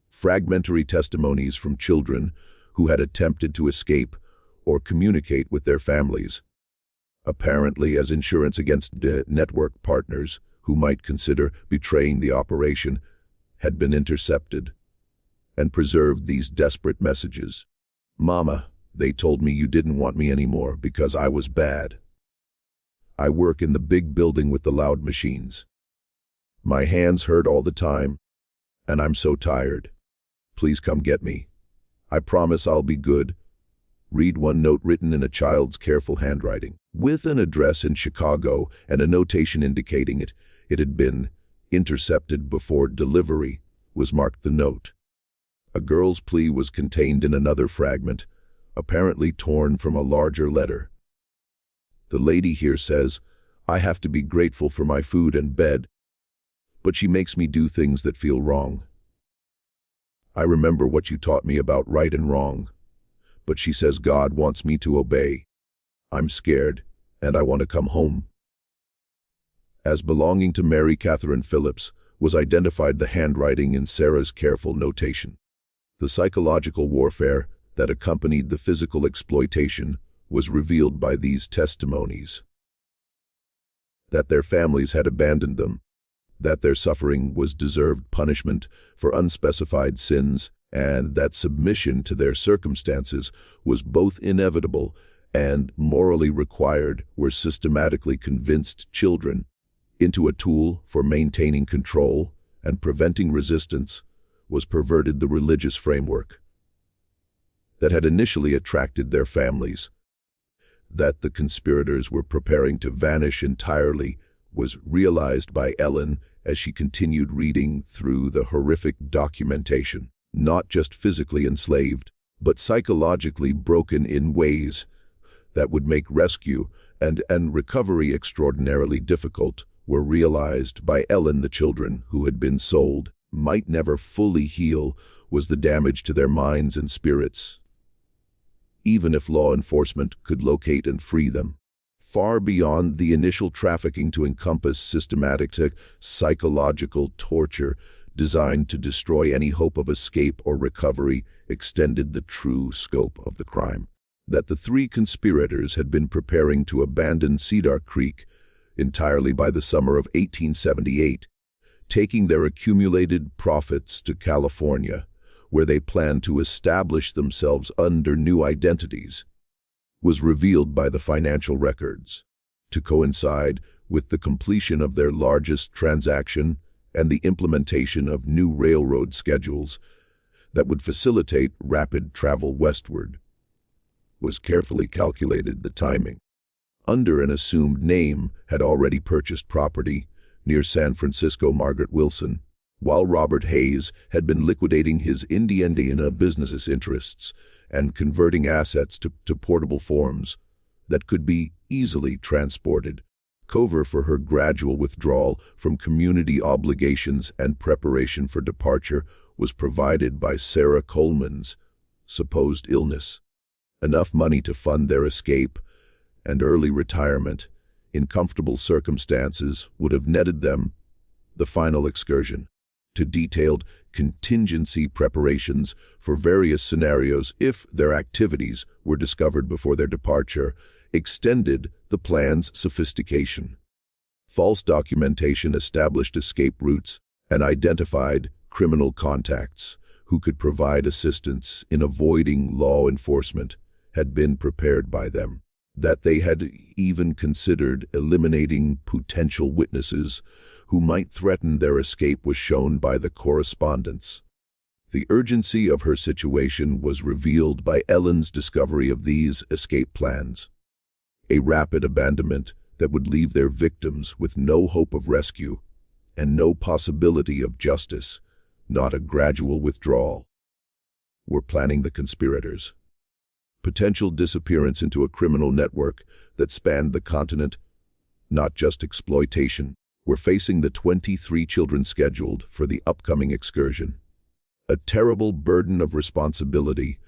Fragmentary testimonies from children who had attempted to escape or communicate with their families, apparently as insurance against network partners who might consider betraying the operation, had been intercepted and preserved these desperate messages. "Mama, they told me you didn't want me anymore because I was bad. I work in the big building with the loud machines. My hands hurt all the time, and I'm so tired. Please come get me. I promise I'll be good." Read one note written in a child's careful handwriting, with an address in Chicago and a notation indicating it had been intercepted before delivery, was marked the note. A girl's plea was contained in another fragment, apparently torn from a larger letter. The lady here says, "I have to be grateful for my food and bed, but she makes me do things that feel wrong. I remember what you taught me about right and wrong, but she says God wants me to obey. I'm scared, and I want to come home." As belonging to Mary Catherine Phillips was identified the handwriting in Sarah's careful notation. The psychological warfare that accompanied the physical exploitation was revealed by these testimonies. That their families had abandoned them, that their suffering was deserved punishment for unspecified sins, and that submission to their circumstances was both inevitable and morally required, were systematically convinced children into a tool for maintaining control and preventing resistance, was perverted the religious framework that had initially attracted their families. That the conspirators were preparing to vanish entirely was realized by Ellen as she continued reading through the horrific documentation, not just physically enslaved, but psychologically broken in ways that would make rescue and recovery extraordinarily difficult, were realized by Ellen. The children who had been sold might never fully heal was the damage to their minds and spirits, even if law enforcement could locate and free them. Far beyond the initial trafficking to encompass systematic psychological torture designed to destroy any hope of escape or recovery extended the true scope of the crime. That the three conspirators had been preparing to abandon Cedar Creek entirely by the summer of 1878, taking their accumulated profits to California, where they planned to establish themselves under new identities, was revealed by the financial records, to coincide with the completion of their largest transaction and the implementation of new railroad schedules that would facilitate rapid travel westward. Was carefully calculated the timing. Under an assumed name, had already purchased property near San Francisco. Margaret Wilson, while Robert Hayes had been liquidating his Indiana business interests and converting assets to portable forms that could be easily transported, Cover for her gradual withdrawal from community obligations and preparation for departure was provided by Sarah Coleman's supposed illness. Enough money to fund their escape and early retirement in comfortable circumstances would have netted them the final excursion. To detailed contingency preparations for various scenarios if their activities were discovered before their departure extended the plan's sophistication. False documentation established escape routes and identified criminal contacts who could provide assistance in avoiding law enforcement had been prepared by them. That they had even considered eliminating potential witnesses who might threaten their escape was shown by the correspondence. The urgency of her situation was revealed by Ellen's discovery of these escape plans. A rapid abandonment that would leave their victims with no hope of rescue and no possibility of justice, not a gradual withdrawal, were planning the conspirators. Potential disappearance into a criminal network that spanned the continent, not just exploitation, were facing the 23 children scheduled for the upcoming excursion. A terrible burden of responsibility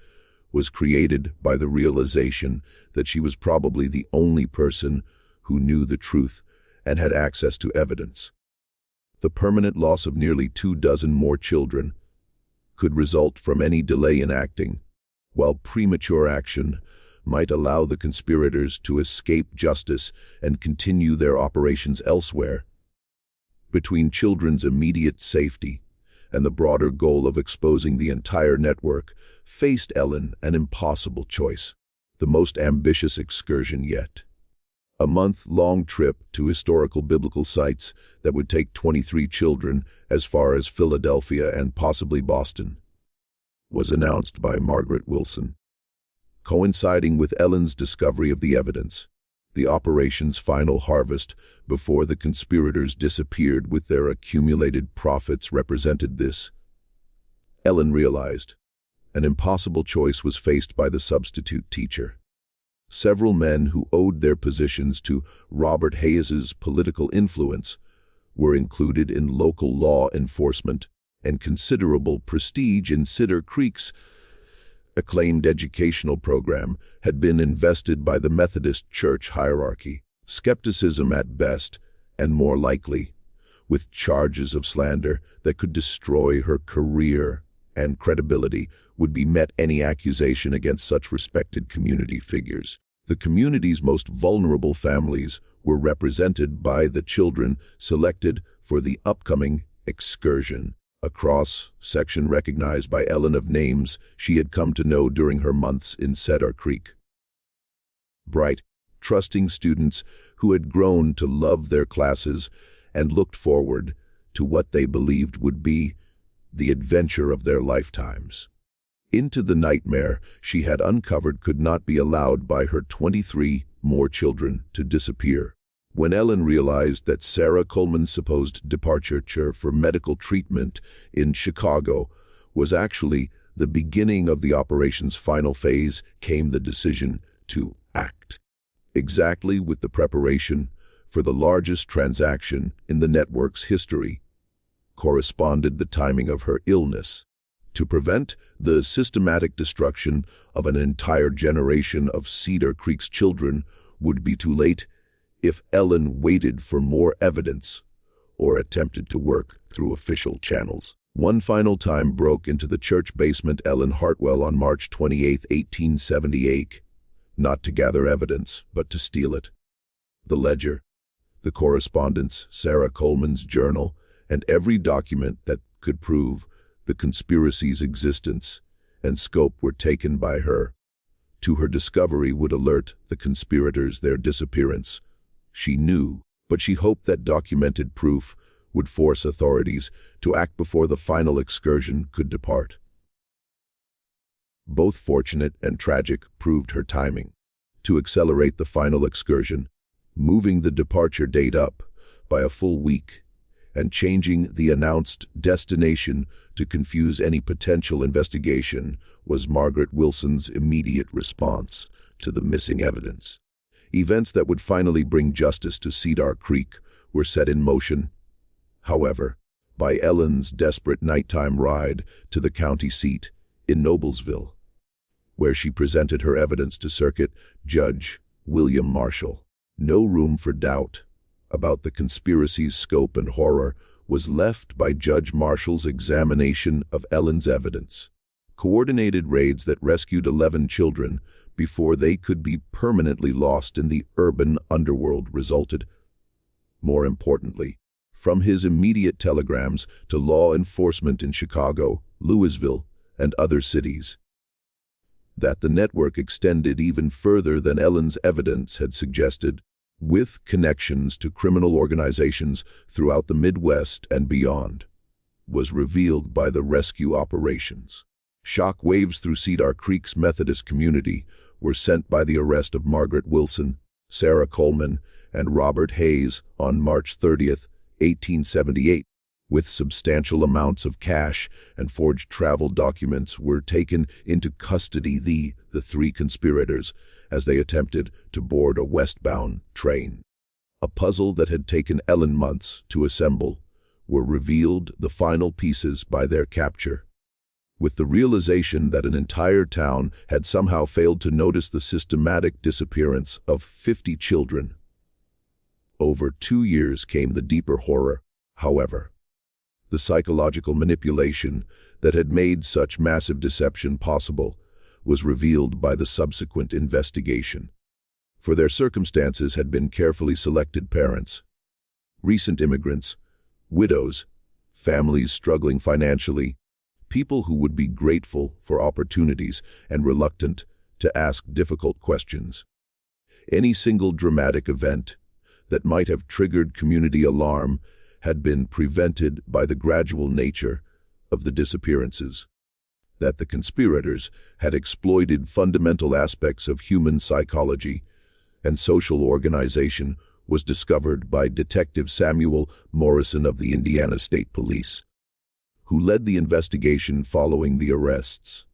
was created by the realization that she was probably the only person who knew the truth and had access to evidence. The permanent loss of nearly 24 more children could result from any delay in acting, while premature action might allow the conspirators to escape justice and continue their operations elsewhere. Between children's immediate safety and the broader goal of exposing the entire network faced Ellen an impossible choice, the most ambitious excursion yet. A month-long trip to historical biblical sites that would take 23 children as far as Philadelphia and possibly Boston was announced by Margaret Wilson. Coinciding with Ellen's discovery of the evidence, the operation's final harvest before the conspirators disappeared with their accumulated profits represented this. Ellen realized an impossible choice was faced by the substitute teacher. Several men who owed their positions to Robert Hayes's political influence were included in local law enforcement, and considerable prestige in Cedar Creek's acclaimed educational program had been invested by the Methodist Church hierarchy. Skepticism at best, and more likely, with charges of slander that could destroy her career and credibility, would be met any accusation against such respected community figures. The community's most vulnerable families were represented by the children selected for the upcoming excursion. A cross-section recognized by Ellen of names she had come to know during her months in Cedar Creek. Bright, trusting students who had grown to love their classes and looked forward to what they believed would be the adventure of their lifetimes. Into the nightmare she had uncovered could not be allowed by her 23 more children to disappear. When Ellen realized that Sarah Coleman's supposed departure for medical treatment in Chicago was actually the beginning of the operation's final phase, came the decision to act. Exactly with the preparation for the largest transaction in the network's history corresponded the timing of her illness. To prevent the systematic destruction of an entire generation of Cedar Creek's children would be too late if Ellen waited for more evidence or attempted to work through official channels. One final time broke into the church basement Ellen Hartwell on March 28, 1878, not to gather evidence, but to steal it. The ledger, the correspondence, Sarah Coleman's journal, and every document that could prove the conspiracy's existence and scope were taken by her. To her discovery would alert the conspirators their disappearance. She knew, but she hoped that documented proof would force authorities to act before the final excursion could depart. Both fortunate and tragic proved her timing. To accelerate the final excursion, moving the departure date up by a full week, and changing the announced destination to confuse any potential investigation was Margaret Wilson's immediate response to the missing evidence. Events that would finally bring justice to Cedar Creek were set in motion, however, by Ellen's desperate nighttime ride to the county seat in Noblesville, where she presented her evidence to Circuit Judge William Marshall. No room for doubt about the conspiracy's scope and horror was left by Judge Marshall's examination of Ellen's evidence. Coordinated raids that rescued 11 children before they could be permanently lost in the urban underworld resulted, more importantly, from his immediate telegrams to law enforcement in Chicago, Louisville, and other cities, that the network extended even further than Ellen's evidence had suggested, with connections to criminal organizations throughout the Midwest and beyond, was revealed by the rescue operations. Shock waves through Cedar Creek's Methodist community were sent by the arrest of Margaret Wilson, Sarah Coleman, and Robert Hayes on March 30, 1878. With substantial amounts of cash and forged travel documents were taken into custody the three conspirators as they attempted to board a westbound train. A puzzle that had taken Ellen months to assemble were revealed the final pieces by their capture. With the realization that an entire town had somehow failed to notice the systematic disappearance of 50 children. Over 2 years came the deeper horror, however. The psychological manipulation that had made such massive deception possible was revealed by the subsequent investigation. For their circumstances had been carefully selected parents, recent immigrants, widows, families struggling financially, people who would be grateful for opportunities and reluctant to ask difficult questions. Any single dramatic event that might have triggered community alarm had been prevented by the gradual nature of the disappearances. That the conspirators had exploited fundamental aspects of human psychology and social organization was discovered by Detective Samuel Morrison of the Indiana State Police, who led the investigation following the arrests.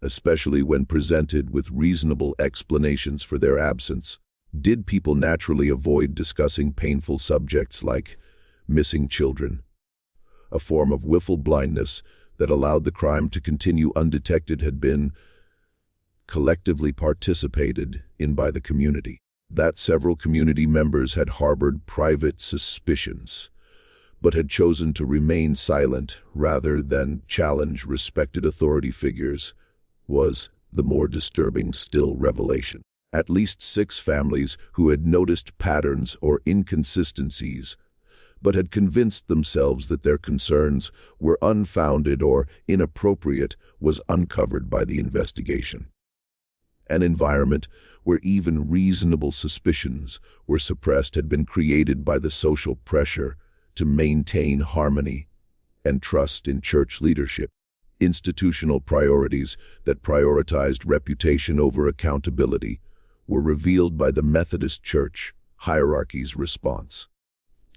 Especially when presented with reasonable explanations for their absence, did people naturally avoid discussing painful subjects like missing children, a form of willful blindness that allowed the crime to continue undetected had been collectively participated in by the community. That several community members had harbored private suspicions, but had chosen to remain silent rather than challenge respected authority figures, was the more disturbing still revelation. At least 6 families who had noticed patterns or inconsistencies but had convinced themselves that their concerns were unfounded or inappropriate was uncovered by the investigation. An environment where even reasonable suspicions were suppressed had been created by the social pressure to maintain harmony and trust in church leadership. Institutional priorities that prioritized reputation over accountability were revealed by the Methodist Church hierarchy's response,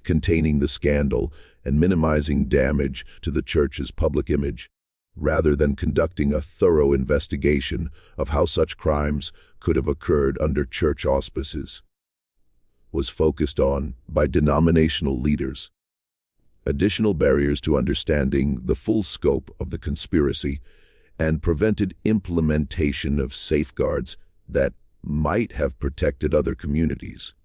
containing the scandal and minimizing damage to the church's public image, rather than conducting a thorough investigation of how such crimes could have occurred under church auspices, was focused on by denominational leaders. Additional barriers to understanding the full scope of the conspiracy and prevented implementation of safeguards that might have protected other communities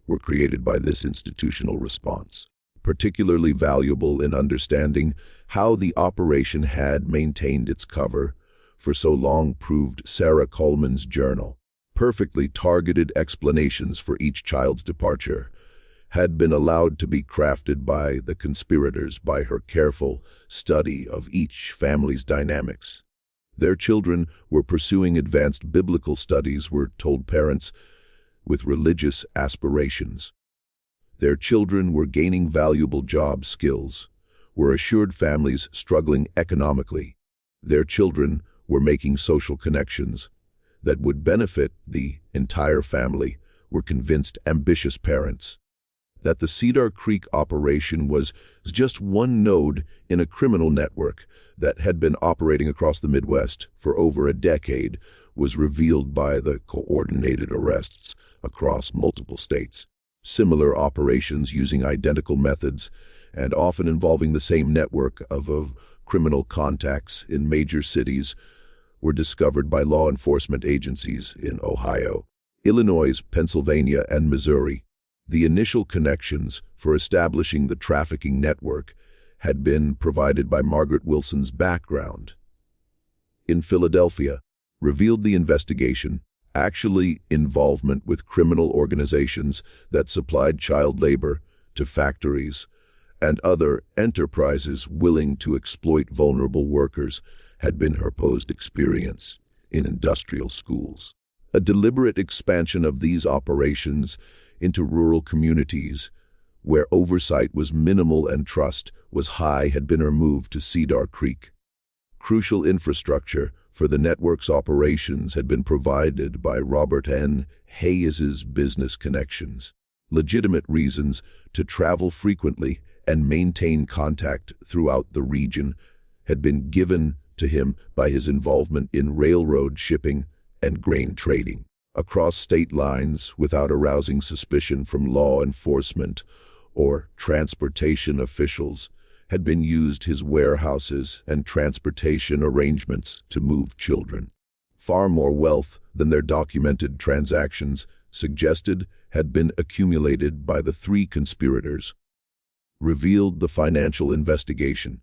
were created by this institutional response, particularly valuable in understanding how the operation had maintained its cover for so long proved Sarah Coleman's journal. Perfectly targeted explanations for each child's departure had been allowed to be crafted by the conspirators by her careful study of each family's dynamics. Their children were pursuing advanced biblical studies, were told parents with religious aspirations. Their children were gaining valuable job skills, were assured families struggling economically. Their children were making social connections that would benefit the entire family, were convinced ambitious parents. That the Cedar Creek operation was just one node in a criminal network that had been operating across the Midwest for over a decade was revealed by the coordinated arrests across multiple states. Similar operations using identical methods and often involving the same network of criminal contacts in major cities were discovered by law enforcement agencies in Ohio, Illinois, Pennsylvania, and Missouri. The initial connections for establishing the trafficking network had been provided by Margaret Wilson's background in Philadelphia, revealed the investigation, actually involvement with criminal organizations that supplied child labor to factories and other enterprises willing to exploit vulnerable workers had been her posed experience in industrial schools. A deliberate expansion of these operations into rural communities where oversight was minimal and trust was high had been her move to Cedar Creek. Crucial infrastructure for the network's operations had been provided by Robert N. Hayes's business connections. Legitimate reasons to travel frequently and maintain contact throughout the region had been given to him by his involvement in railroad shipping and grain trading across state lines without arousing suspicion from law enforcement or transportation officials had been used his warehouses and transportation arrangements to move children. Far more wealth than their documented transactions suggested had been accumulated by the three conspirators. Revealed the financial investigation.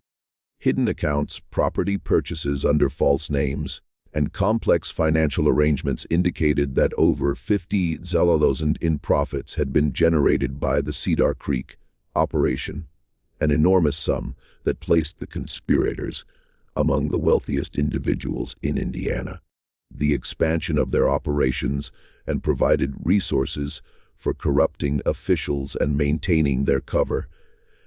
Hidden accounts, property purchases under false names, and complex financial arrangements indicated that over $50,000 in profits had been generated by the Cedar Creek operation, an enormous sum that placed the conspirators among the wealthiest individuals in Indiana. The expansion of their operations and provided resources for corrupting officials and maintaining their cover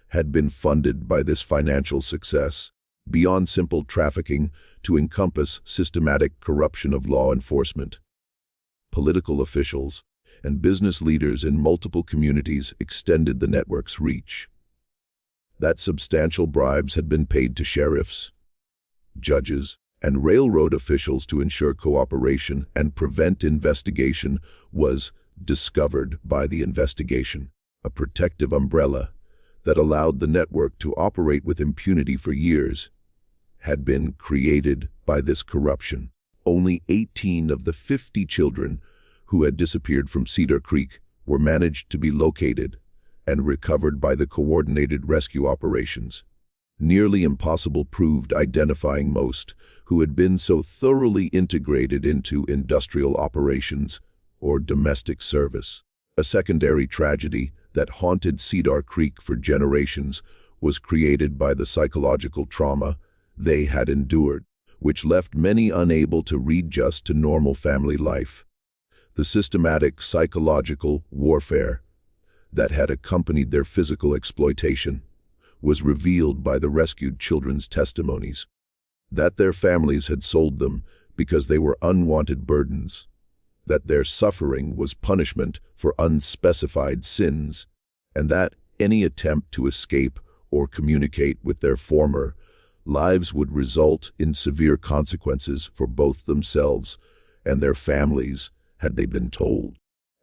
had been funded by this financial success, beyond simple trafficking to encompass systematic corruption of law enforcement. Political officials and business leaders in multiple communities extended the network's reach. That substantial bribes had been paid to sheriffs, judges, and railroad officials to ensure cooperation and prevent investigation was discovered by the investigation, a protective umbrella that allowed the network to operate with impunity for years, had been created by this corruption. Only 18 of the 50 children who had disappeared from Cedar Creek were managed to be located and recovered by the coordinated rescue operations. Nearly impossible proved identifying most who had been so thoroughly integrated into industrial operations or domestic service. A secondary tragedy that haunted Cedar Creek for generations was created by the psychological trauma they had endured, which left many unable to readjust to normal family life. The systematic psychological warfare that had accompanied their physical exploitation was revealed by the rescued children's testimonies, that their families had sold them because they were unwanted burdens, that their suffering was punishment for unspecified sins, and that any attempt to escape or communicate with their former lives would result in severe consequences for both themselves and their families had they been told.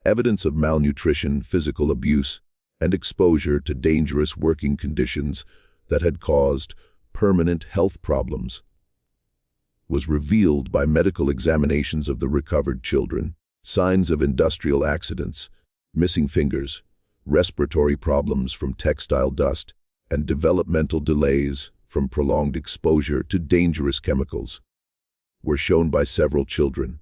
Evidence of malnutrition, physical abuse, and exposure to dangerous working conditions that had caused permanent health problems was revealed by medical examinations of the recovered children. Signs of industrial accidents, missing fingers, respiratory problems from textile dust, and developmental delays from prolonged exposure to dangerous chemicals were shown by several children.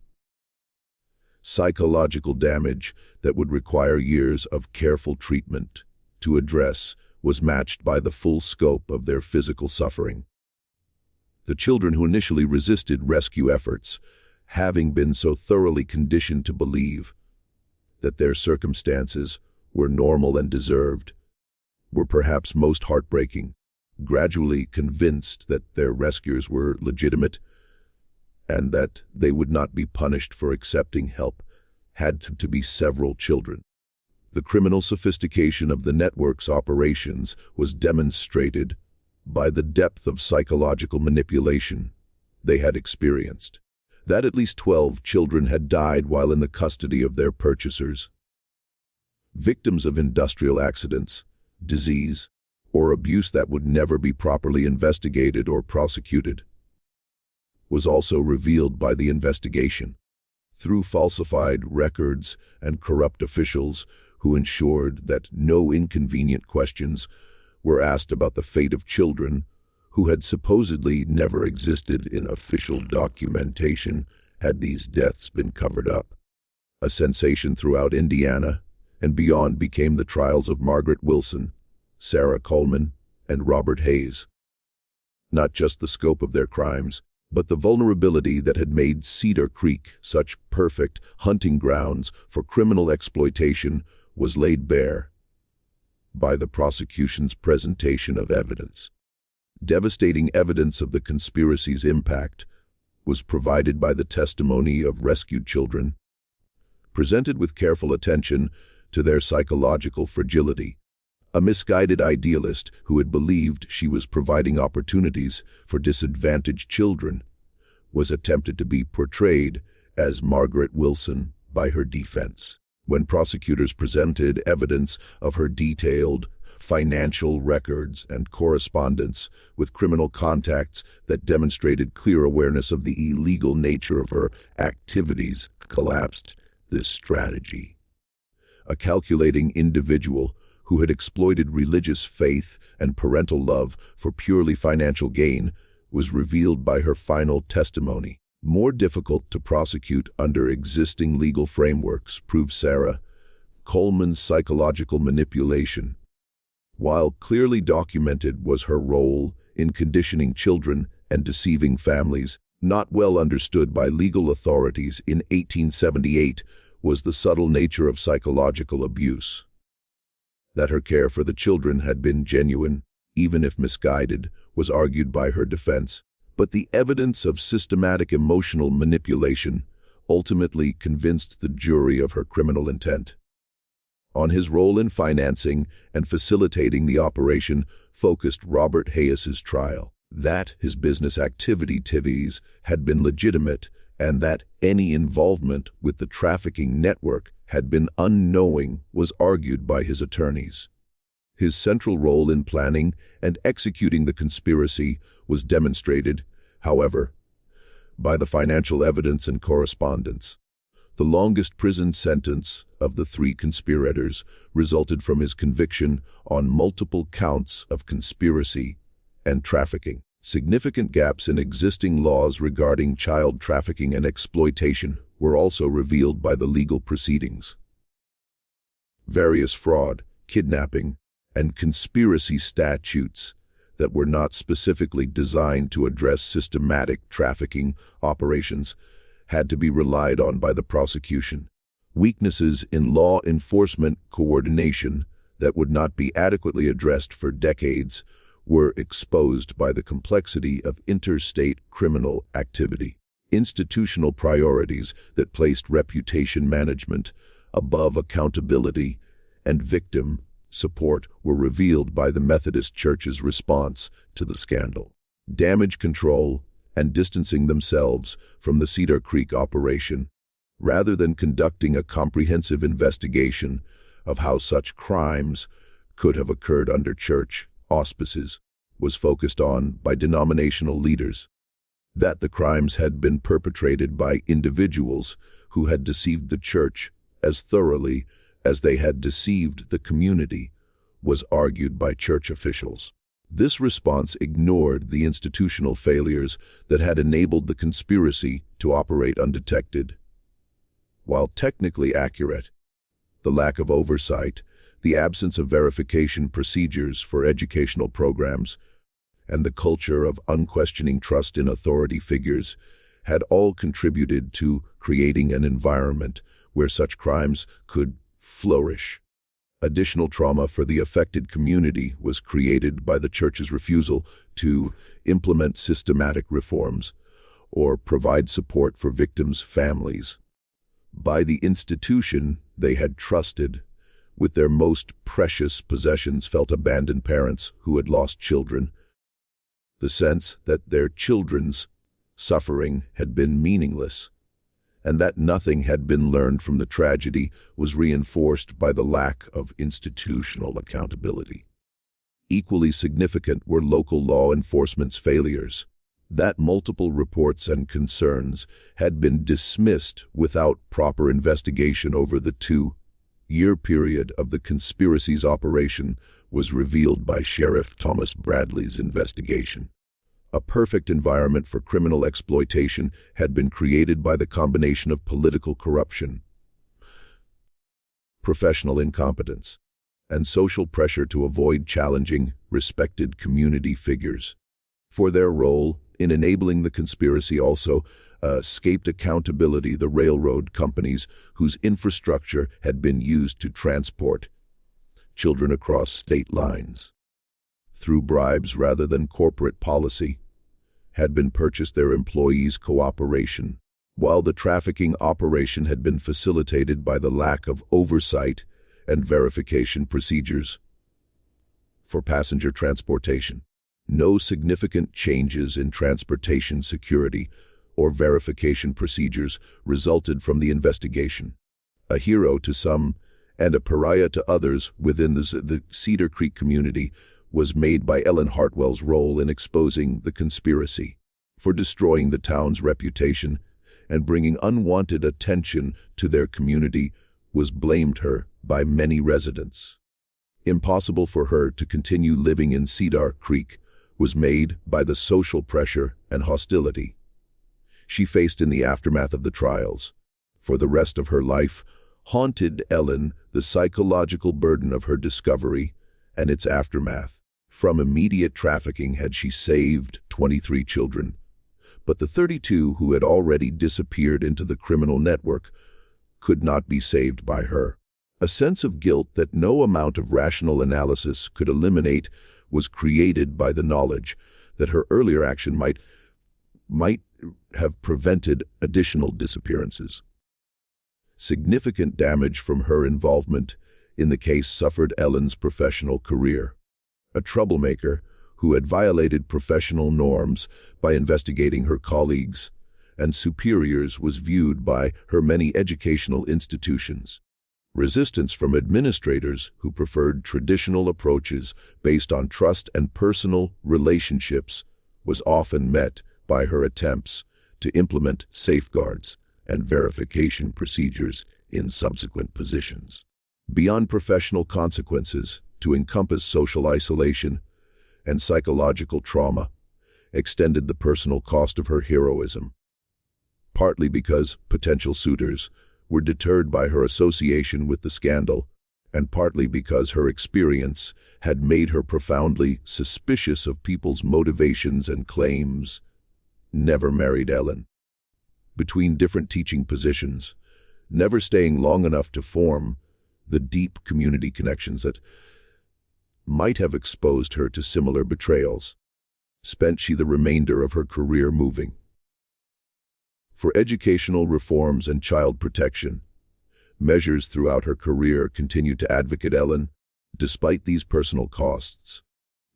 Psychological damage that would require years of careful treatment to address was matched by the full scope of their physical suffering. The children who initially resisted rescue efforts, having been so thoroughly conditioned to believe that their circumstances were normal and deserved, were perhaps most heartbreaking, gradually convinced that their rescuers were legitimate and that they would not be punished for accepting help, had to be several children. The criminal sophistication of the network's operations was demonstrated by the depth of psychological manipulation they had experienced. That at least 12 children had died while in the custody of their purchasers. victims of industrial accidents, disease, or abuse that would never be properly investigated or prosecuted, was also revealed by the investigation through falsified records and corrupt officials who ensured that no inconvenient questions were asked about the fate of children who had supposedly never existed in official documentation had these deaths been covered up. A sensation throughout Indiana and beyond became the trials of Margaret Wilson, Sarah Coleman, and Robert Hayes. Not just the scope of their crimes, but the vulnerability that had made Cedar Creek such perfect hunting grounds for criminal exploitation was laid bare by the prosecution's presentation of evidence. Devastating evidence of the conspiracy's impact was provided by the testimony of rescued children, presented with careful attention to their psychological fragility. A misguided idealist who had believed she was providing opportunities for disadvantaged children was attempted to be portrayed as Margaret Wilson by her defense. When prosecutors presented evidence of her detailed financial records and correspondence with criminal contacts that demonstrated clear awareness of the illegal nature of her activities, collapsed this strategy. A calculating individual who had exploited religious faith and parental love for purely financial gain was revealed by her final testimony. More difficult to prosecute under existing legal frameworks proved Sarah Coleman's psychological manipulation. While clearly documented was her role in conditioning children and deceiving families, not well understood by legal authorities in 1878 was the subtle nature of psychological abuse. That her care for the children had been genuine, even if misguided, was argued by her defense, but the evidence of systematic emotional manipulation ultimately convinced the jury of her criminal intent. On his role in financing and facilitating the operation focused Robert Hayes's trial, that his business activities had been legitimate and that any involvement with the trafficking network had been unknowing was argued by his attorneys. His central role in planning and executing the conspiracy was demonstrated, however, by the financial evidence and correspondence. The longest prison sentence of the three conspirators resulted from his conviction on multiple counts of conspiracy and trafficking. Significant gaps in existing laws regarding child trafficking and exploitation were also revealed by the legal proceedings. Various fraud, kidnapping, and conspiracy statutes that were not specifically designed to address systematic trafficking operations had to be relied on by the prosecution. Weaknesses in law enforcement coordination that would not be adequately addressed for decades were exposed by the complexity of interstate criminal activity. Institutional priorities that placed reputation management above accountability and victim support were revealed by the Methodist Church's response to the scandal. Damage control and distancing themselves from the Cedar Creek operation, rather than conducting a comprehensive investigation of how such crimes could have occurred under church auspices, was focused on by denominational leaders. That the crimes had been perpetrated by individuals who had deceived the church as thoroughly as they had deceived the community was argued by church officials. This response ignored the institutional failures that had enabled the conspiracy to operate undetected. While technically accurate, the lack of oversight, the absence of verification procedures for educational programs, and the culture of unquestioning trust in authority figures had all contributed to creating an environment where such crimes could flourish. Additional trauma for the affected community was created by the church's refusal to implement systematic reforms or provide support for victims' families. By the institution they had trusted, with their most precious possessions, felt abandoned parents who had lost children. The sense that their children's suffering had been meaningless and that nothing had been learned from the tragedy was reinforced by the lack of institutional accountability. Equally significant were local law enforcement's failures. That multiple reports and concerns had been dismissed without proper investigation over the 2-year period of the conspiracy's operation was revealed by Sheriff Thomas Bradley's investigation. A perfect environment for criminal exploitation had been created by the combination of political corruption, professional incompetence, and social pressure to avoid challenging respected community figures. For their role in enabling the conspiracy also escaped accountability the railroad companies whose infrastructure had been used to transport children across state lines. Through bribes rather than corporate policy, had been purchased their employees' cooperation, while the trafficking operation had been facilitated by the lack of oversight and verification procedures for passenger transportation. No significant changes in transportation security or verification procedures resulted from the investigation. A hero to some and a pariah to others within the Cedar Creek community was made by Ellen Hartwell's role in exposing the conspiracy, for destroying the town's reputation and bringing unwanted attention to their community was blamed her by many residents. Impossible for her to continue living in Cedar Creek was made by the social pressure and hostility she faced in the aftermath of the trials. For the rest of her life, haunted Ellen the psychological burden of her discovery and its aftermath. From immediate trafficking had she saved 23 children, but the 32 who had already disappeared into the criminal network could not be saved by her. A sense of guilt that no amount of rational analysis could eliminate was created by the knowledge that her earlier action might have prevented additional disappearances. Significant damage from her involvement in the case suffered Ellen's professional career. A troublemaker who had violated professional norms by investigating her colleagues and superiors was viewed by her many educational institutions. Resistance from administrators who preferred traditional approaches based on trust and personal relationships was often met by her attempts to implement safeguards and verification procedures in subsequent positions. Beyond professional consequences, to encompass social isolation and psychological trauma, extended the personal cost of her heroism, partly because potential suitors were deterred by her association with the scandal, and partly because her experience had made her profoundly suspicious of people's motivations and claims. Never married Ellen. Between different teaching positions, never staying long enough to form the deep community connections that might have exposed her to similar betrayals, spent she the remainder of her career moving for educational reforms and child protection. Measures throughout her career continued to advocate Ellen, despite these personal costs.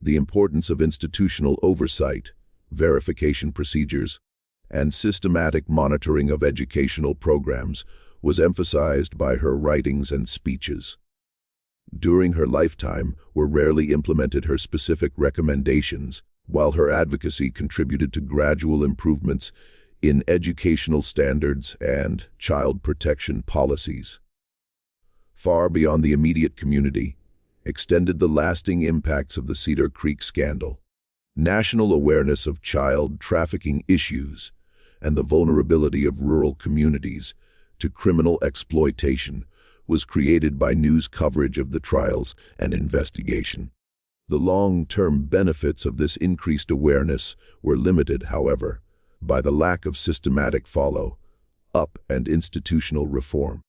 The importance of institutional oversight, verification procedures, and systematic monitoring of educational programs was emphasized by her writings and speeches. During her lifetime were rarely implemented her specific recommendations, while her advocacy contributed to gradual improvements in educational standards and child protection policies. Far beyond the immediate community, extended the lasting impacts of the Cedar Creek scandal. National awareness of child trafficking issues and the vulnerability of rural communities to criminal exploitation was created by news coverage of the trials and investigation. The long-term benefits of this increased awareness were limited, however, by the lack of systematic follow-up and institutional reform.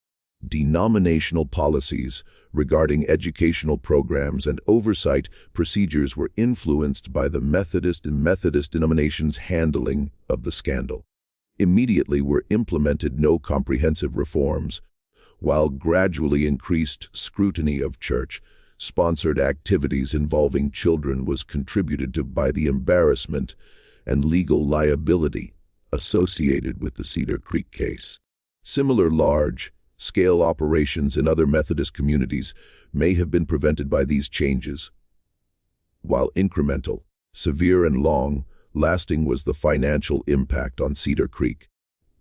Denominational policies regarding educational programs and oversight procedures were influenced by the Methodist denomination's handling of the scandal. Immediately were implemented no comprehensive reforms, while gradually increased scrutiny of church-sponsored activities involving children was contributed to by the embarrassment and legal liability associated with the Cedar Creek case. Similar large-scale operations in other Methodist communities may have been prevented by these changes. While incremental, severe and long-lasting was the financial impact on Cedar Creek.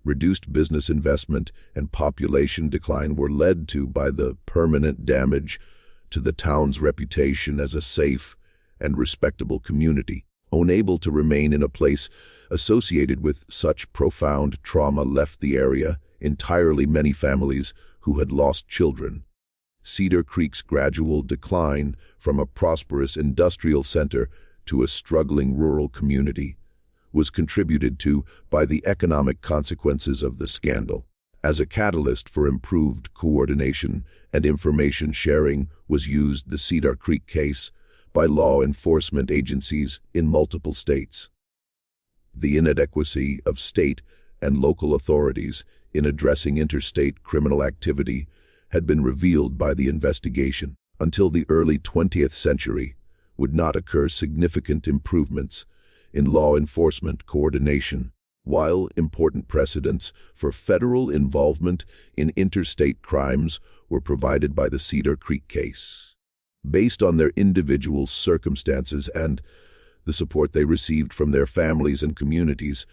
Reduced business investment and population decline were led to by the permanent damage to the town's reputation as a safe and respectable community. Unable to remain in a place associated with such profound trauma left the area entirely many families who had lost children. Cedar Creek's gradual decline from a prosperous industrial center to a struggling rural community was contributed to by the economic consequences of the scandal. As a catalyst for improved coordination and information sharing was used the Cedar Creek case by law enforcement agencies in multiple states. The inadequacy of state and local authorities in addressing interstate criminal activity had been revealed by the investigation. Until the early 20th century would not occur significant improvements in law enforcement coordination, while important precedents for federal involvement in interstate crimes were provided by the Cedar Creek case. Based on their individual circumstances and the support they received from their families and communities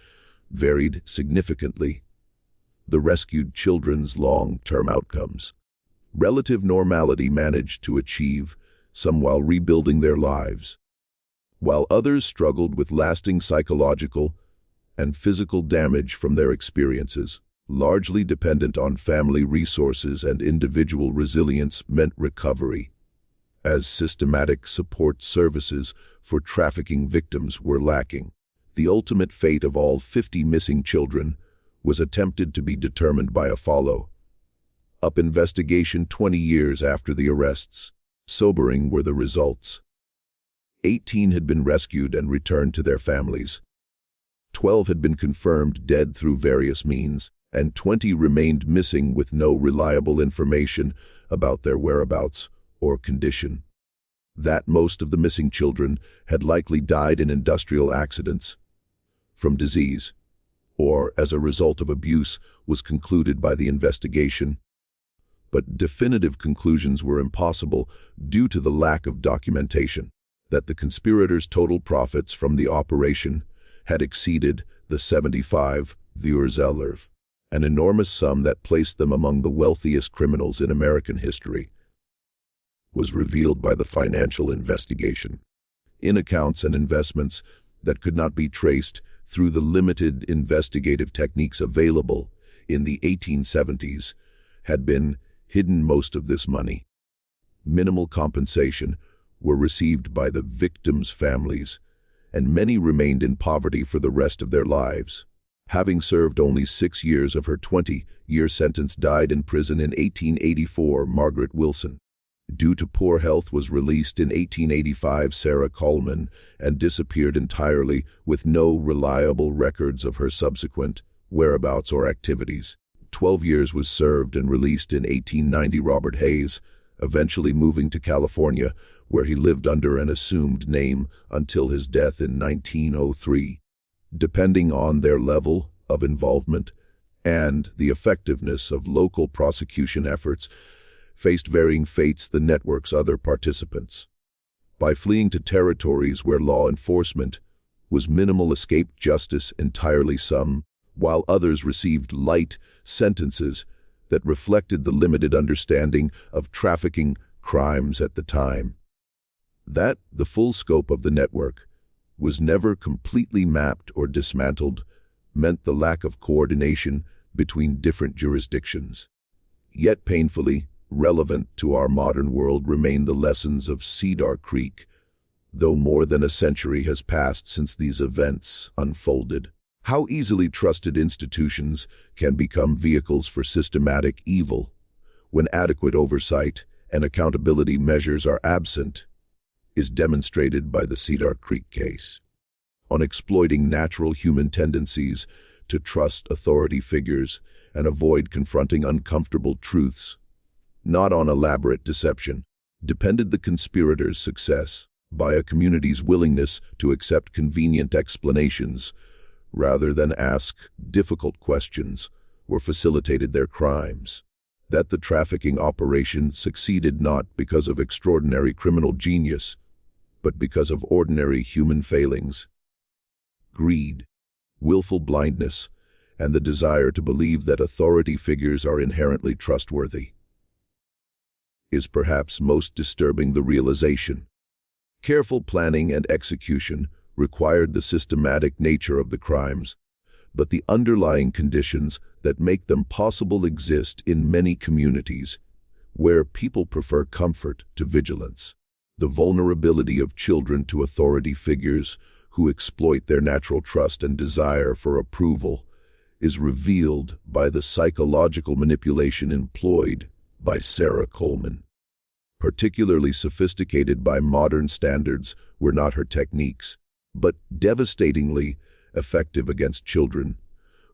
varied significantly. The rescued children's long-term outcomes. Relative normality managed to achieve, some while rebuilding their lives, while others struggled with lasting psychological and physical damage from their experiences. Largely dependent on family resources and individual resilience meant recovery, as systematic support services for trafficking victims were lacking. The ultimate fate of all 50 missing children was attempted to be determined by a follow-up investigation 20 years after the arrests. Sobering were the results. 18 had been rescued and returned to their families. 12 had been confirmed dead through various means, and 20 remained missing with no reliable information about their whereabouts or condition. That most of the missing children had likely died in industrial accidents, from disease, or as a result of abuse was concluded by the investigation. But definitive conclusions were impossible due to the lack of documentation. That the conspirators' total profits from the operation had exceeded the 75 Zeller, an enormous sum that placed them among the wealthiest criminals in American history, was revealed by the financial investigation. In accounts and investments that could not be traced through the limited investigative techniques available in the 1870s had been hidden most of this money. Minimal compensation were received by the victims' families, and many remained in poverty for the rest of their lives. Having served only 6 years of her 20-year sentence, died in prison in 1884, Margaret Wilson. Due to poor health, was released in 1885, Sarah Coleman, and disappeared entirely with no reliable records of her subsequent whereabouts or activities. 12 years was served and released in 1890, Robert Hayes, eventually moving to California, where he lived under an assumed name until his death in 1903. Depending on their level of involvement and the effectiveness of local prosecution efforts, faced varying fates the network's other participants. By fleeing to territories where law enforcement was minimal, escaped justice entirely. Some, while others received light sentences that reflected the limited understanding of trafficking crimes at the time. That the full scope of the network was never completely mapped or dismantled meant the lack of coordination between different jurisdictions. Yet painfully relevant to our modern world remain the lessons of Cedar Creek, though more than a century has passed since these events unfolded. How easily trusted institutions can become vehicles for systematic evil when adequate oversight and accountability measures are absent is demonstrated by the Cedar Creek case. On exploiting natural human tendencies to trust authority figures and avoid confronting uncomfortable truths, not on elaborate deception, depended the conspirators' success, by a community's willingness to accept convenient explanations rather than ask difficult questions or facilitated their crimes. That the trafficking operation succeeded not because of extraordinary criminal genius, but because of ordinary human failings. Greed, willful blindness, and the desire to believe that authority figures are inherently trustworthy. Is perhaps most disturbing the realization. Careful planning and execution required the systematic nature of the crimes, but the underlying conditions that make them possible exist in many communities, where people prefer comfort to vigilance. The vulnerability of children to authority figures who exploit their natural trust and desire for approval is revealed by the psychological manipulation employed by Sarah Coleman. Particularly sophisticated by modern standards were not her techniques, but devastatingly effective against children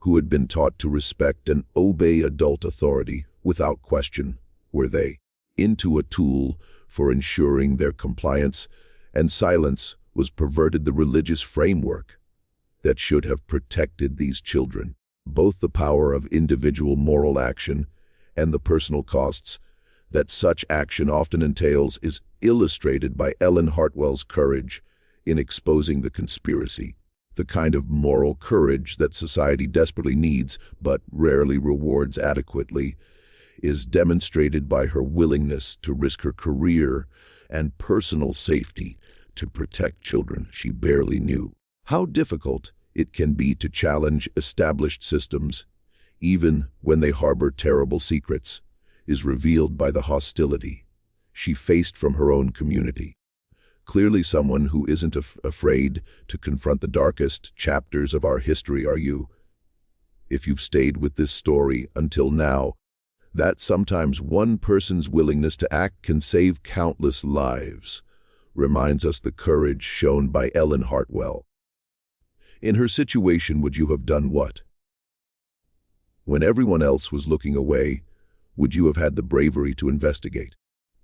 who had been taught to respect and obey adult authority without question, were they, into a tool for ensuring their compliance, and silence was perverted the religious framework that should have protected these children. Both the power of individual moral action and the personal costs that such action often entails is illustrated by Ellen Hartwell's courage in exposing the conspiracy. The kind of moral courage that society desperately needs but rarely rewards adequately is demonstrated by her willingness to risk her career and personal safety to protect children she barely knew. How difficult it can be to challenge established systems, even when they harbor terrible secrets, is revealed by the hostility she faced from her own community. Clearly someone who isn't afraid to confront the darkest chapters of our history, are you? If you've stayed with this story until now, that sometimes one person's willingness to act can save countless lives reminds us the courage shown by Ellen Hartwell. In her situation, would you have done what? When everyone else was looking away, would you have had the bravery to investigate?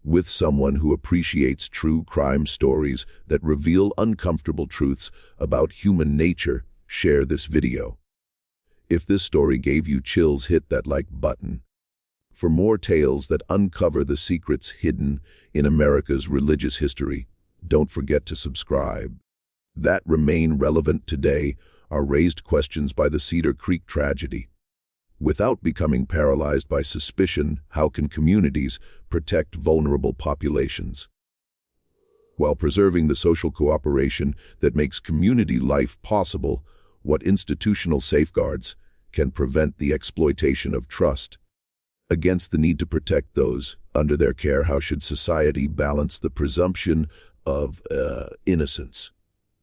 With someone who appreciates true crime stories that reveal uncomfortable truths about human nature, share this video. If this story gave you chills, hit that like button. For more tales that uncover the secrets hidden in America's religious history, don't forget to subscribe. That remain relevant today are raised questions by the Cedar Creek tragedy. Without becoming paralyzed by suspicion, how can communities protect vulnerable populations? While preserving the social cooperation that makes community life possible, what institutional safeguards can prevent the exploitation of trust? Against the need to protect those under their care, how should society balance the presumption of innocence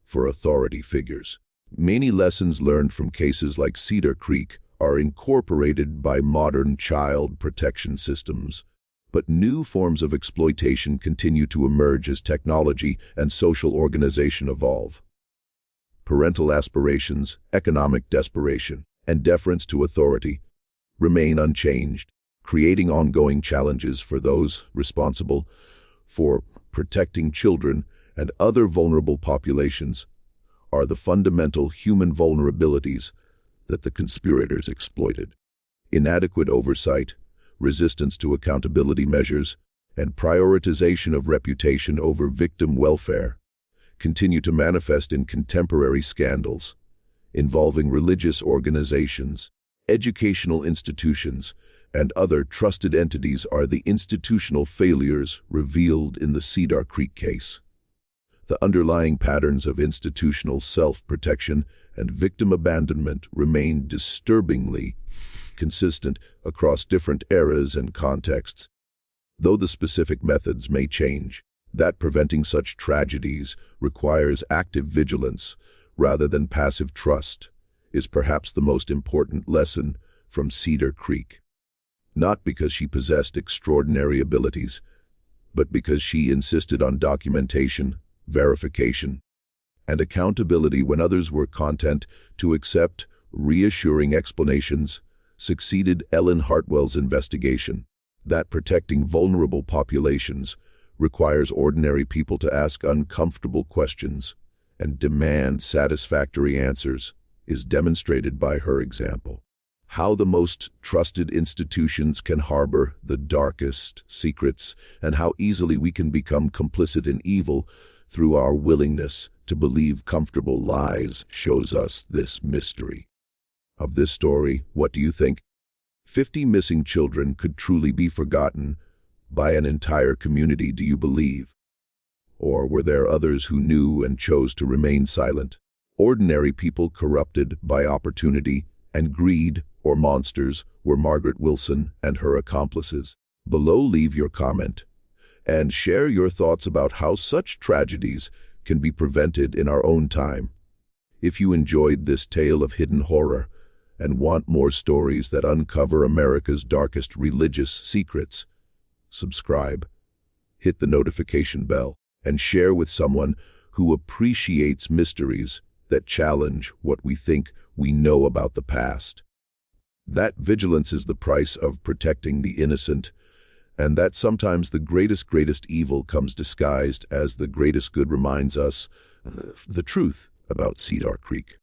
for authority figures? Many lessons learned from cases like Cedar Creek are incorporated by modern child protection systems, but new forms of exploitation continue to emerge as technology and social organization evolve. Parental aspirations, economic desperation, and deference to authority remain unchanged, creating ongoing challenges for those responsible for protecting children and other vulnerable populations. Are the fundamental human vulnerabilities that the conspirators exploited. Inadequate oversight, resistance to accountability measures, and prioritization of reputation over victim welfare continue to manifest in contemporary scandals involving religious organizations, educational institutions, and other trusted entities. Are the institutional failures revealed in the Cedar Creek case. The underlying patterns of institutional self-protection and victim abandonment remain disturbingly consistent across different eras and contexts. Though the specific methods may change, that preventing such tragedies requires active vigilance rather than passive trust is perhaps the most important lesson from Cedar Creek. Not because she possessed extraordinary abilities, but because she insisted on documentation, verification, and accountability when others were content to accept reassuring explanations, succeeded Ellen Hartwell's investigation that protecting vulnerable populations requires ordinary people to ask uncomfortable questions and demand satisfactory answers is demonstrated by her example. how the most trusted institutions can harbor the darkest secrets, and how easily we can become complicit in evil through our willingness to believe comfortable lies, shows us this mystery. Of this story, what do you think? 50 missing children could truly be forgotten by an entire community, do you believe? Or were there others who knew and chose to remain silent? Ordinary people corrupted by opportunity and greed, or monsters were Margaret Wilson and her accomplices? Below, leave your comment and share your thoughts about how such tragedies can be prevented in our own time. If you enjoyed this tale of hidden horror and want more stories that uncover America's darkest religious secrets, subscribe, hit the notification bell, and share with someone who appreciates mysteries that challenge what we think we know about the past. That vigilance is the price of protecting the innocent, and that sometimes the greatest evil comes disguised as the greatest good reminds us the truth about Cedar Creek.